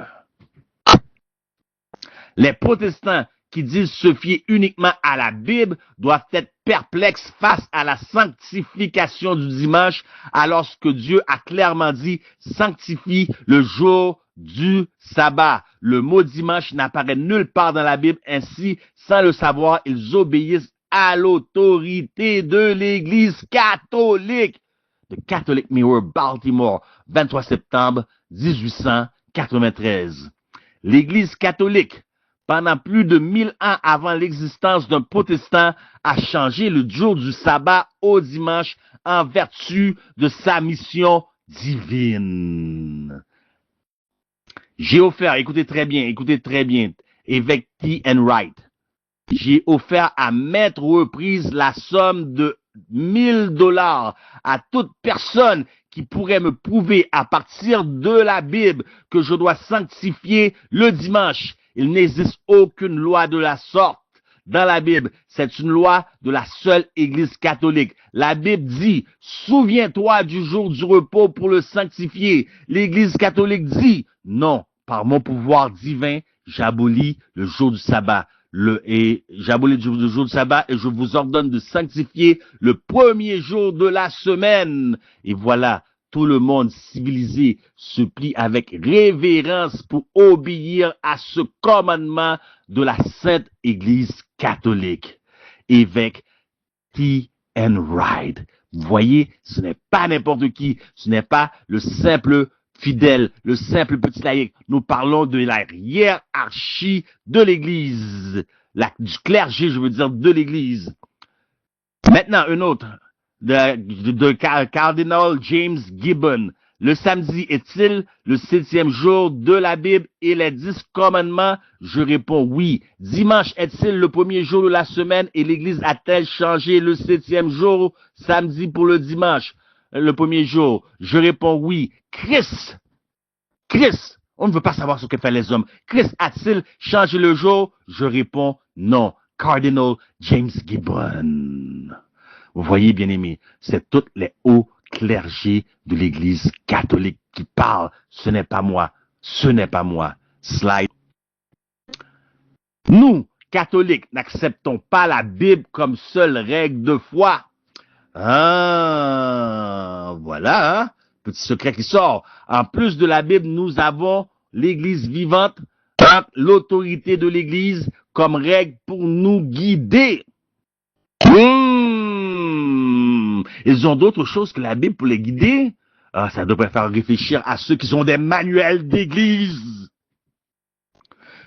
[SPEAKER 2] Les protestants qui disent se fier uniquement à la Bible doivent être perplexes face à la sanctification du dimanche, alors que Dieu a clairement dit « sanctifie le jour du sabbat ». Le mot dimanche n'apparaît nulle part dans la Bible, ainsi, sans le savoir, ils obéissent à l'autorité de l'Église catholique. The Catholic Mirror, Baltimore, 23 septembre 1893. L'Église catholique, pendant plus de 1000 ans avant l'existence d'un protestant, a changé le jour du sabbat au dimanche en vertu de sa mission divine. J'ai offert, écoutez très bien, évêque T.N. Wright, j'ai offert à maintes reprises la somme de $1000 à toute personne qui pourrait me prouver à partir de la Bible que je dois sanctifier le dimanche. Il n'existe aucune loi de la sorte dans la Bible. C'est une loi de la seule Église catholique. La Bible dit, souviens-toi du jour du repos pour le sanctifier. L'Église catholique dit, non, par mon pouvoir divin, j'abolis le jour du sabbat. J'abolis le jour du sabbat et je vous ordonne de sanctifier le premier jour de la semaine. Et voilà, tout le monde civilisé se plie avec révérence pour obéir à ce commandement de la Sainte Église catholique. Évêque T.N. Wright. Vous voyez, ce n'est pas n'importe qui, ce n'est pas le simple fidèle, le simple petit laïc. Nous parlons de la hiérarchie de l'Église, du clergé, je veux dire, de l'Église. Maintenant, un autre, de Cardinal James Gibbon. Le samedi est-il le 7e jour de la Bible et les 10 commandements? Je réponds oui. Dimanche est-il le premier jour de la semaine et l'Église a-t-elle changé le 7e jour samedi pour le dimanche? Le premier jour. Je réponds oui. Christ, on ne veut pas savoir ce que font les hommes. Christ a-t-il changé le jour? Je réponds non. Cardinal James Gibbon. Vous voyez, bien aimés, c'est tous les hauts clergés de l'Église catholique qui parlent. Ce n'est pas moi. Slide. Nous, catholiques, n'acceptons pas la Bible comme seule règle de foi. Ah, voilà, hein? Petit secret qui sort. En plus de la Bible, nous avons l'Église vivante, l'autorité de l'Église comme règle pour nous guider. Ils ont d'autres choses que la Bible pour les guider. Ah, ça devrait faire réfléchir à ceux qui ont des manuels d'Église.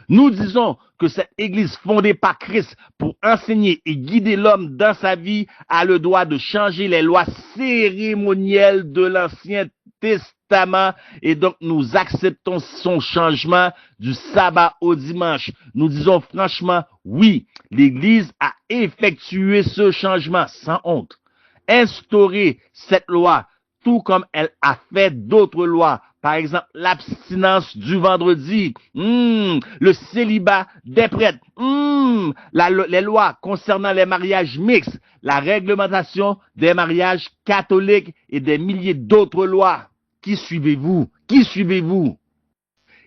[SPEAKER 2] Nous disons que cette Église fondée par Christ pour enseigner et guider l'homme dans sa vie a le droit de changer les lois cérémonielles de l'Ancien Testament et donc nous acceptons son changement du sabbat au dimanche. Nous disons franchement, oui, l'Église a effectué ce changement sans honte. Instaurer cette loi, tout comme elle a fait d'autres lois. Par exemple, l'abstinence du vendredi, le célibat des prêtres, les lois concernant les mariages mixtes, la réglementation des mariages catholiques et des milliers d'autres lois. Qui suivez-vous?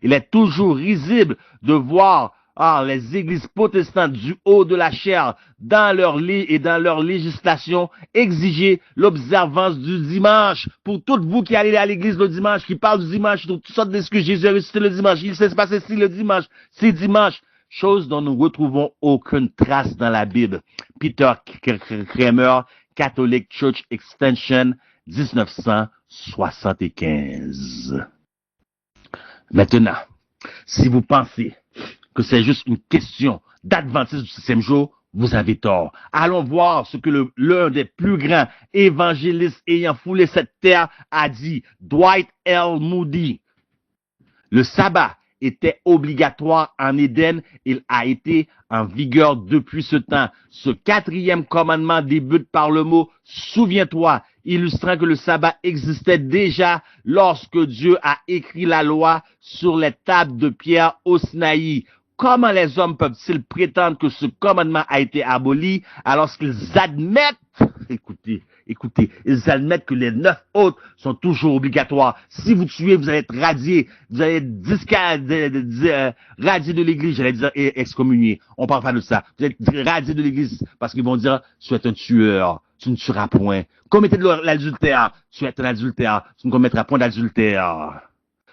[SPEAKER 2] Il est toujours risible de voir les églises protestantes du haut de la chair dans leur législation exiger l'observance du dimanche. Pour toutes vous qui allez à l'église le dimanche, qui parlent du dimanche, toutes sortes d'excuses, Jésus a ressuscité le dimanche, il s'est passé ici le dimanche, c'est dimanche. Chose dont nous retrouvons aucune trace dans la Bible. Peter Kramer, Catholic Church Extension, 1975. Maintenant, si vous pensez que c'est juste une question d'adventisme du 6e jour, vous avez tort. Allons voir ce que l'un des plus grands évangélistes ayant foulé cette terre a dit, Dwight L. Moody. Le sabbat était obligatoire en Éden, il a été en vigueur depuis ce temps. Ce 4e commandement débute par le mot « souviens-toi », illustrant que le sabbat existait déjà lorsque Dieu a écrit la loi sur les tables de pierre au Sinaï. comment les hommes peuvent-ils prétendre que ce commandement a été aboli alors qu'ils admettent, écoutez, ils admettent que les 9 autres sont toujours obligatoires. Si vous tuez, vous allez être radié, vous allez être radié de l'église, j'allais dire excommunié. On parle pas de ça. Vous êtes radié de l'église parce qu'ils vont dire, tu es un tueur, tu ne tueras point. Commettez de l'adultère, tu es un adultère, tu ne commettras point d'adultère.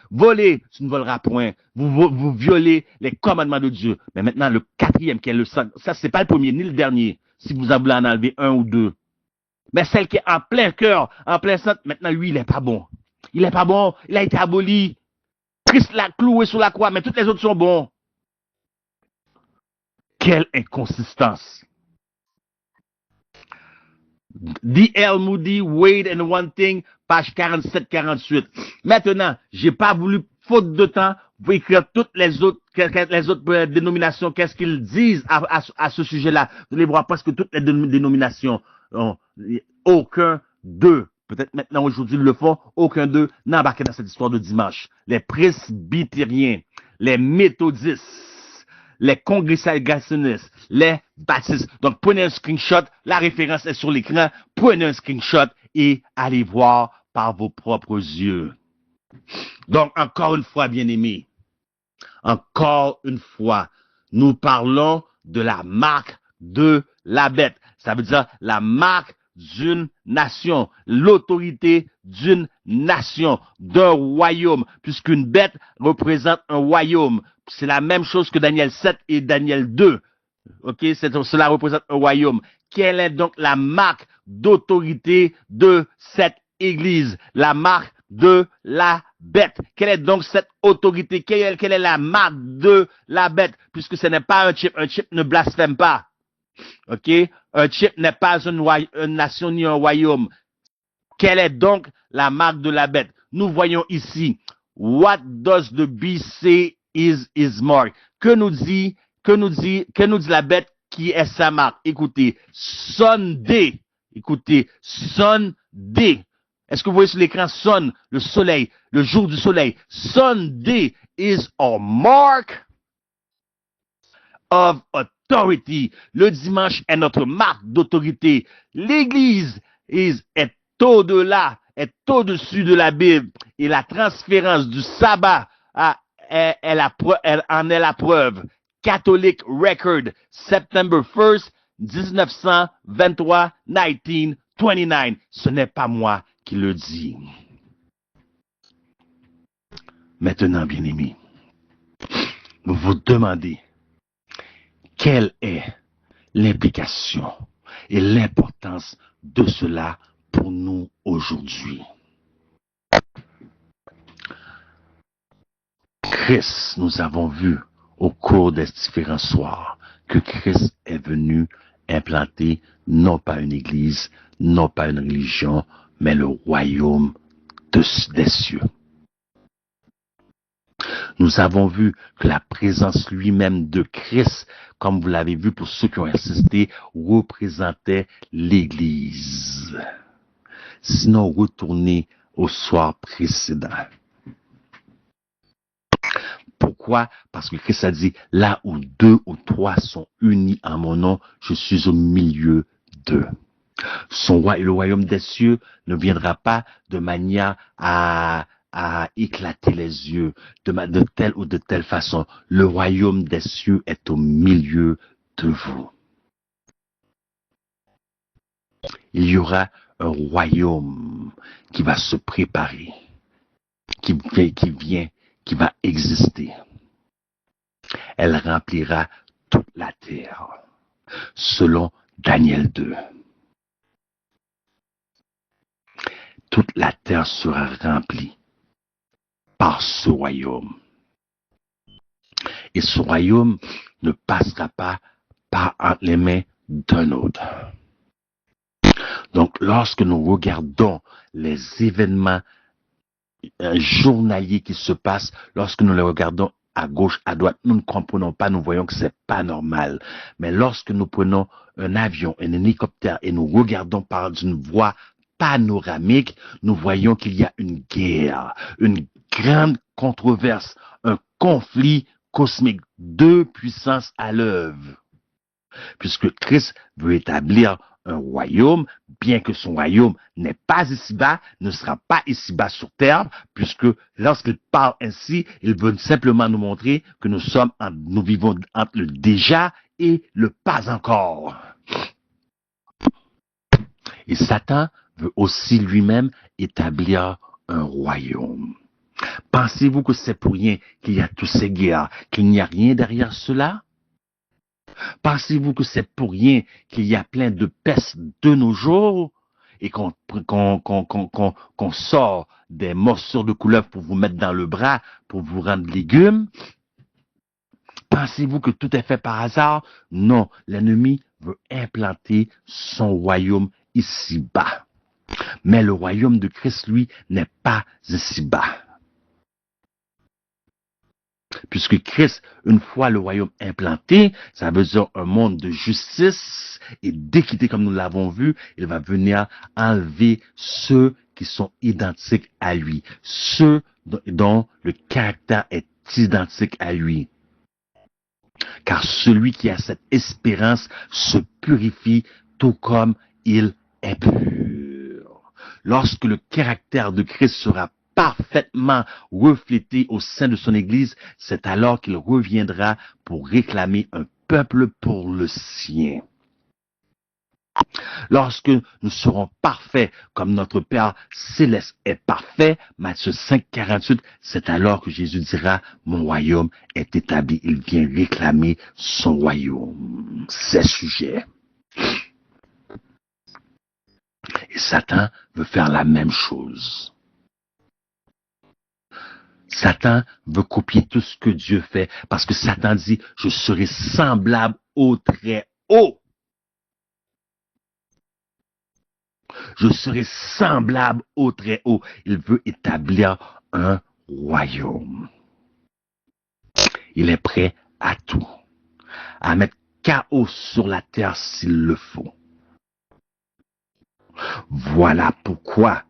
[SPEAKER 2] Voler, tu ne voleras point. Vous violez les commandements de Dieu. Mais maintenant, le 4e, qui est le sang, ça, c'est pas le premier, ni le dernier, si vous voulez en enlever un ou deux. Mais celle qui est en plein cœur, en plein sang, maintenant, lui, il est pas bon. Il est pas bon, il a été aboli. Christ l'a cloué sur la croix, mais toutes les autres sont bons. Quelle inconsistance. D.L. Moody, Wade and One Thing, page 47-48. Maintenant, j'ai pas voulu, faute de temps, vous écrire toutes les autres dénominations, qu'est-ce qu'ils disent à ce sujet-là. Vous allez voir presque toutes les dénominations. Aucun d'eux, peut-être maintenant aujourd'hui ils le font, aucun d'eux n'a embarqué dans cette histoire de dimanche. Les presbytériens, les méthodistes, les congrégationnistes, les baptistes. Donc, prenez un screenshot, la référence est sur l'écran, prenez un screenshot et allez voir par vos propres yeux. Donc, encore une fois, bien-aimés, encore une fois, nous parlons de la marque de la bête. Ça veut dire la marque d'une nation, l'autorité d'une nation, d'un royaume, puisqu'une bête représente un royaume. C'est la même chose que Daniel 7 et Daniel 2. Ok, cela représente un royaume. Quelle est donc la marque d'autorité de cette église? La marque de la bête. Quelle est donc cette autorité? Quelle est la marque de la bête? Puisque ce n'est pas un chip. Un chip ne blasphème pas. Ok? Un chip n'est pas une nation ni un royaume. Quelle est donc la marque de la bête? Nous voyons ici, what does the beast say is his mark? Que nous dit la bête qui est sa marque? Écoutez, Sunday. Écoutez, Sunday. Est-ce que vous voyez sur l'écran Sun, le soleil, le jour du soleil? Sunday is a mark of authority. Le dimanche est notre marque d'autorité. L'église est au-delà, est au-dessus de la Bible. Et la transférence du sabbat en est la preuve. Catholic Record, September 1st, 1923, 1929. Ce n'est pas moi qui le dis. Maintenant, bien-aimés, vous vous demandez quelle est l'implication et l'importance de cela pour nous aujourd'hui. Christ, nous avons vu au cours des différents soirs que Christ est venu implanter non pas une église, non pas une religion, mais le royaume des cieux. Nous avons vu que la présence lui-même de Christ, comme vous l'avez vu pour ceux qui ont assisté, représentait l'Église. Sinon, retournez au soir précédent. Pourquoi? Parce que Christ a dit, là où 2 ou 3 sont unis en mon nom, je suis au milieu d'eux. Le royaume des cieux ne viendra pas de manière à éclater les yeux de telle ou de telle façon. Le royaume des cieux est au milieu de vous. Il y aura un royaume qui va se préparer, qui va exister. Elle remplira toute la terre, selon Daniel 2. Toute la terre sera remplie par ce royaume. Et ce royaume ne passera pas par entre les mains d'un autre. Donc, lorsque nous regardons les événements journaliers qui se passent, lorsque nous les regardons à gauche, à droite, nous ne comprenons pas, nous voyons que c'est pas normal. Mais lorsque nous prenons un avion, un hélicoptère et nous regardons par d'une voie panoramique, nous voyons qu'il y a une guerre, une grande controverse, un conflit cosmique, deux puissances à l'œuvre. Puisque Christ veut établir un royaume, bien que son royaume n'est pas ici-bas, ne sera pas ici-bas sur terre, puisque lorsqu'il parle ainsi, il veut simplement nous montrer que nous vivons entre le déjà et le pas encore. Et Satan veut aussi lui-même établir un royaume. Pensez-vous que c'est pour rien qu'il y a toutes ces guerres, qu'il n'y a rien derrière cela? Pensez-vous que c'est pour rien qu'il y a plein de pestes de nos jours et qu'on sort des morsures de couleuvre pour vous mettre dans le bras, pour vous rendre légumes? Pensez-vous que tout est fait par hasard? Non, l'ennemi veut implanter son royaume ici-bas. Mais le royaume de Christ, lui, n'est pas ici-bas. Puisque Christ, une fois le royaume implanté, ça veut dire un monde de justice et d'équité comme nous l'avons vu, il va venir enlever ceux qui sont identiques à lui, ceux dont le caractère est identique à lui. Car celui qui a cette espérance se purifie tout comme il est pur. Lorsque le caractère de Christ sera parfaitement reflété au sein de son Église, c'est alors qu'il reviendra pour réclamer un peuple pour le sien. Lorsque nous serons parfaits comme notre Père céleste est parfait, Matthieu 5, 48, c'est alors que Jésus dira, mon royaume est établi. Il vient réclamer son royaume, ses sujets. Et Satan veut faire la même chose. Satan veut copier tout ce que Dieu fait parce que Satan dit, je serai semblable au Très-Haut. Je serai semblable au Très-Haut. Il veut établir un royaume. Il est prêt à tout, à mettre chaos sur la terre s'il le faut. Voilà pourquoi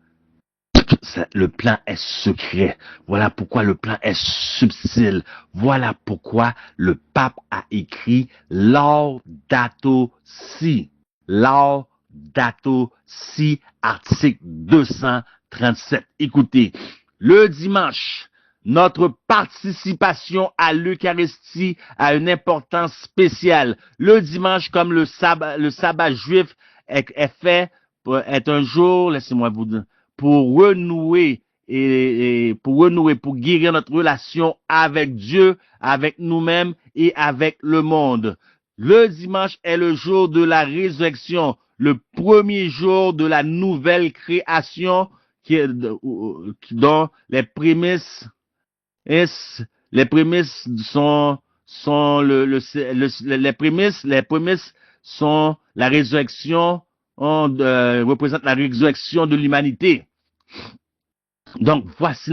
[SPEAKER 2] le plan est secret. Voilà pourquoi le plan est subtil. Voilà pourquoi le pape a écrit Laudato Si. Laudato Si, article 237. Écoutez, le dimanche, notre participation à l'Eucharistie a une importance spéciale. Le dimanche, comme le sabbat juif est fait, est un jour, laissez-moi vous dire, pour renouer pour guérir notre relation avec Dieu, avec nous-mêmes et avec le monde. Le dimanche est le jour de la résurrection, le premier jour de la nouvelle création dont les prémices sont les prémices sont la résurrection, représente la résurrection de l'humanité. Donc, voici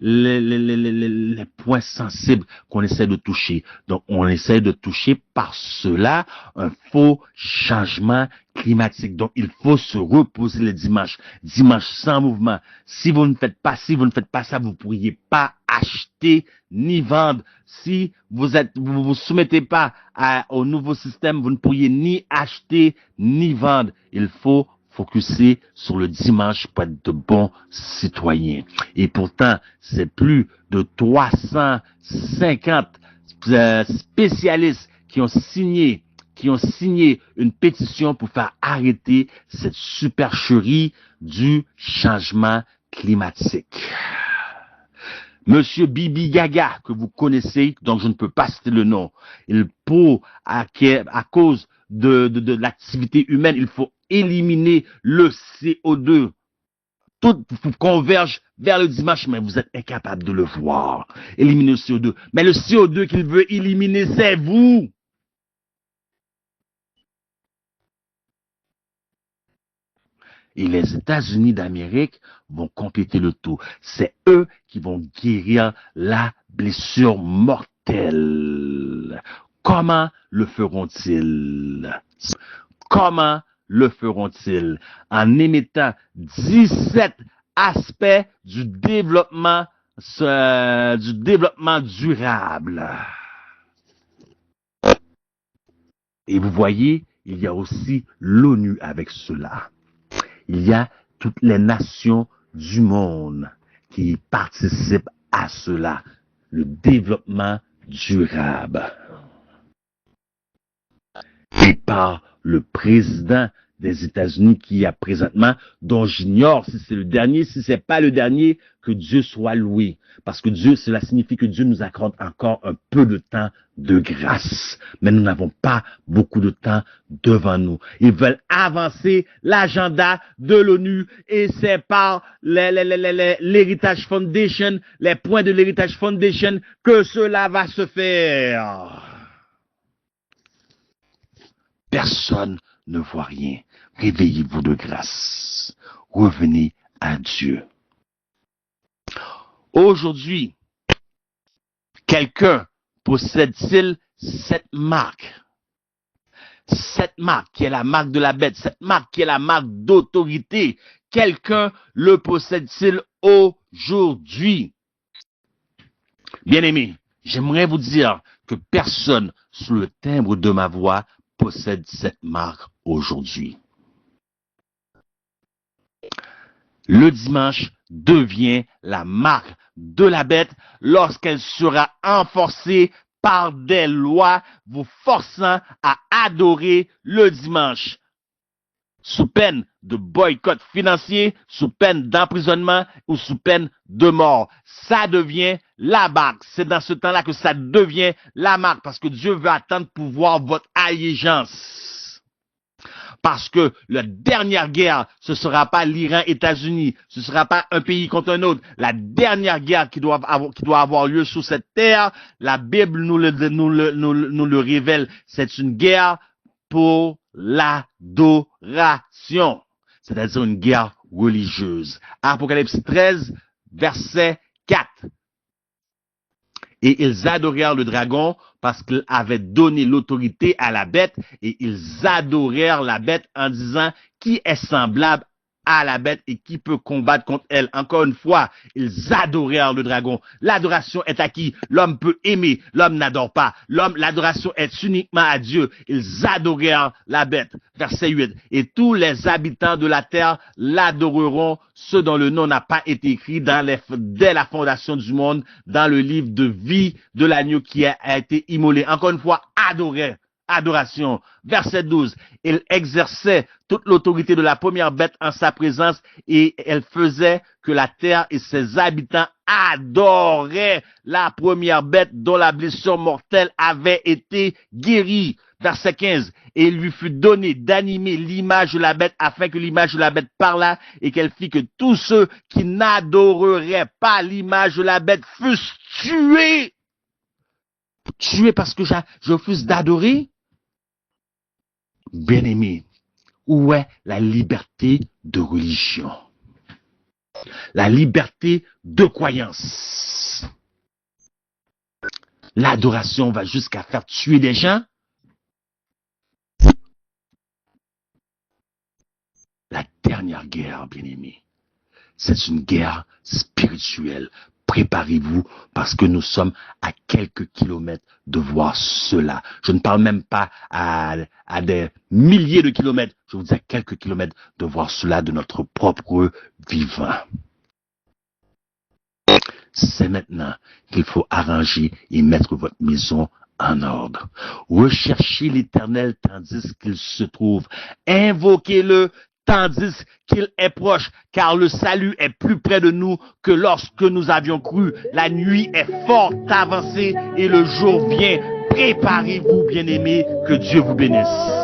[SPEAKER 2] les points sensibles qu'on essaie de toucher. Donc, on essaie de toucher par cela un faux changement climatique. Donc, il faut se reposer le dimanche. Dimanche sans mouvement. Si vous ne faites pas ci, vous ne faites pas ça, vous ne pourriez pas acheter ni vendre. Si vous soumettez pas au nouveau système, vous ne pourriez ni acheter ni vendre. Il faut focuser sur le dimanche pour être de bons citoyens. Et pourtant, c'est plus de 350 spécialistes qui ont signé une pétition pour faire arrêter cette supercherie du changement climatique. Monsieur Bibi Gaga, que vous connaissez, donc je ne peux pas citer le nom, à cause de l'activité humaine, il faut éliminer le CO2. Tout converge vers le dimanche, mais vous êtes incapable de le voir. Éliminer le CO2. Mais le CO2 qu'il veut éliminer, c'est vous. Et les États-Unis d'Amérique vont compléter le tout. C'est eux qui vont guérir la blessure mortelle. Comment le feront-ils? Comment le feront-ils? En émettant 17 aspects du développement du développement durable. Et vous voyez, il y a aussi l'ONU avec cela. Il y a toutes les nations du monde qui participent à cela, le développement durable. Et par le président des États-Unis qui a présentement, dont j'ignore si c'est le dernier, si c'est pas le dernier, que Dieu soit loué. Parce que Dieu, cela signifie que Dieu nous accorde encore un peu de temps de grâce. Mais nous n'avons pas beaucoup de temps devant nous. Ils veulent avancer l'agenda de l'ONU et c'est par l'Heritage Foundation, les points de l'Heritage Foundation que cela va se faire. Personne ne voit rien. Réveillez-vous de grâce. Revenez à Dieu. Aujourd'hui, quelqu'un possède-t-il cette marque? Cette marque qui est la marque de la bête, cette marque qui est la marque d'autorité, quelqu'un le possède-t-il aujourd'hui? Bien-aimés, j'aimerais vous dire que personne sous le timbre de ma voix possède cette marque aujourd'hui. Le dimanche devient la marque de la bête lorsqu'elle sera enforcée par des lois vous forçant à adorer le dimanche. Sous peine de boycott financier, sous peine d'emprisonnement ou sous peine de mort. Ça devient la marque. C'est dans ce temps-là que ça devient la marque parce que Dieu veut attendre pour voir votre allégeance. Parce que la dernière guerre, ce ne sera pas l'Iran-États-Unis, ce ne sera pas un pays contre un autre. La dernière guerre qui doit avoir lieu sur cette terre, la Bible nous le révèle, c'est une guerre pour l'adoration, c'est-à-dire une guerre religieuse. Apocalypse 13, verset 4. Et ils adorèrent le dragon parce qu'il avait donné l'autorité à la bête et ils adorèrent la bête en disant qui est semblable à la bête et qui peut combattre contre elle. Encore une fois, ils adorèrent le dragon. L'adoration est à qui? L'homme peut aimer, l'homme n'adore pas. L'adoration est uniquement à Dieu. Ils adorèrent la bête. Verset 8. Et tous les habitants de la terre l'adoreront, ceux dont le nom n'a pas été écrit dès la fondation du monde, dans le livre de vie de l'agneau qui a été immolé. Encore une fois, adoration. Verset 12. Il exerçait toute l'autorité de la première bête en sa présence et elle faisait que la terre et ses habitants adoraient la première bête dont la blessure mortelle avait été guérie. Verset 15. Et il lui fut donné d'animer l'image de la bête afin que l'image de la bête parlât et qu'elle fit que tous ceux qui n'adoreraient pas l'image de la bête fussent tués. Tués parce que je refuse d'adorer? Bien-aimé, où est la liberté de religion? La liberté de croyance. L'adoration va jusqu'à faire tuer des gens? La dernière guerre, bien-aimé, c'est une guerre spirituelle. Préparez-vous parce que nous sommes à quelques kilomètres de voir cela. Je ne parle même pas à des milliers de kilomètres. Je vous dis à quelques kilomètres de voir cela de notre propre vivant. C'est maintenant qu'il faut arranger et mettre votre maison en ordre. Recherchez l'Éternel tandis qu'il se trouve. Invoquez-le tandis qu'il est proche, car le salut est plus près de nous que lorsque nous avions cru. La nuit est fort avancée et le jour vient. Préparez-vous, bien-aimés, que Dieu vous bénisse.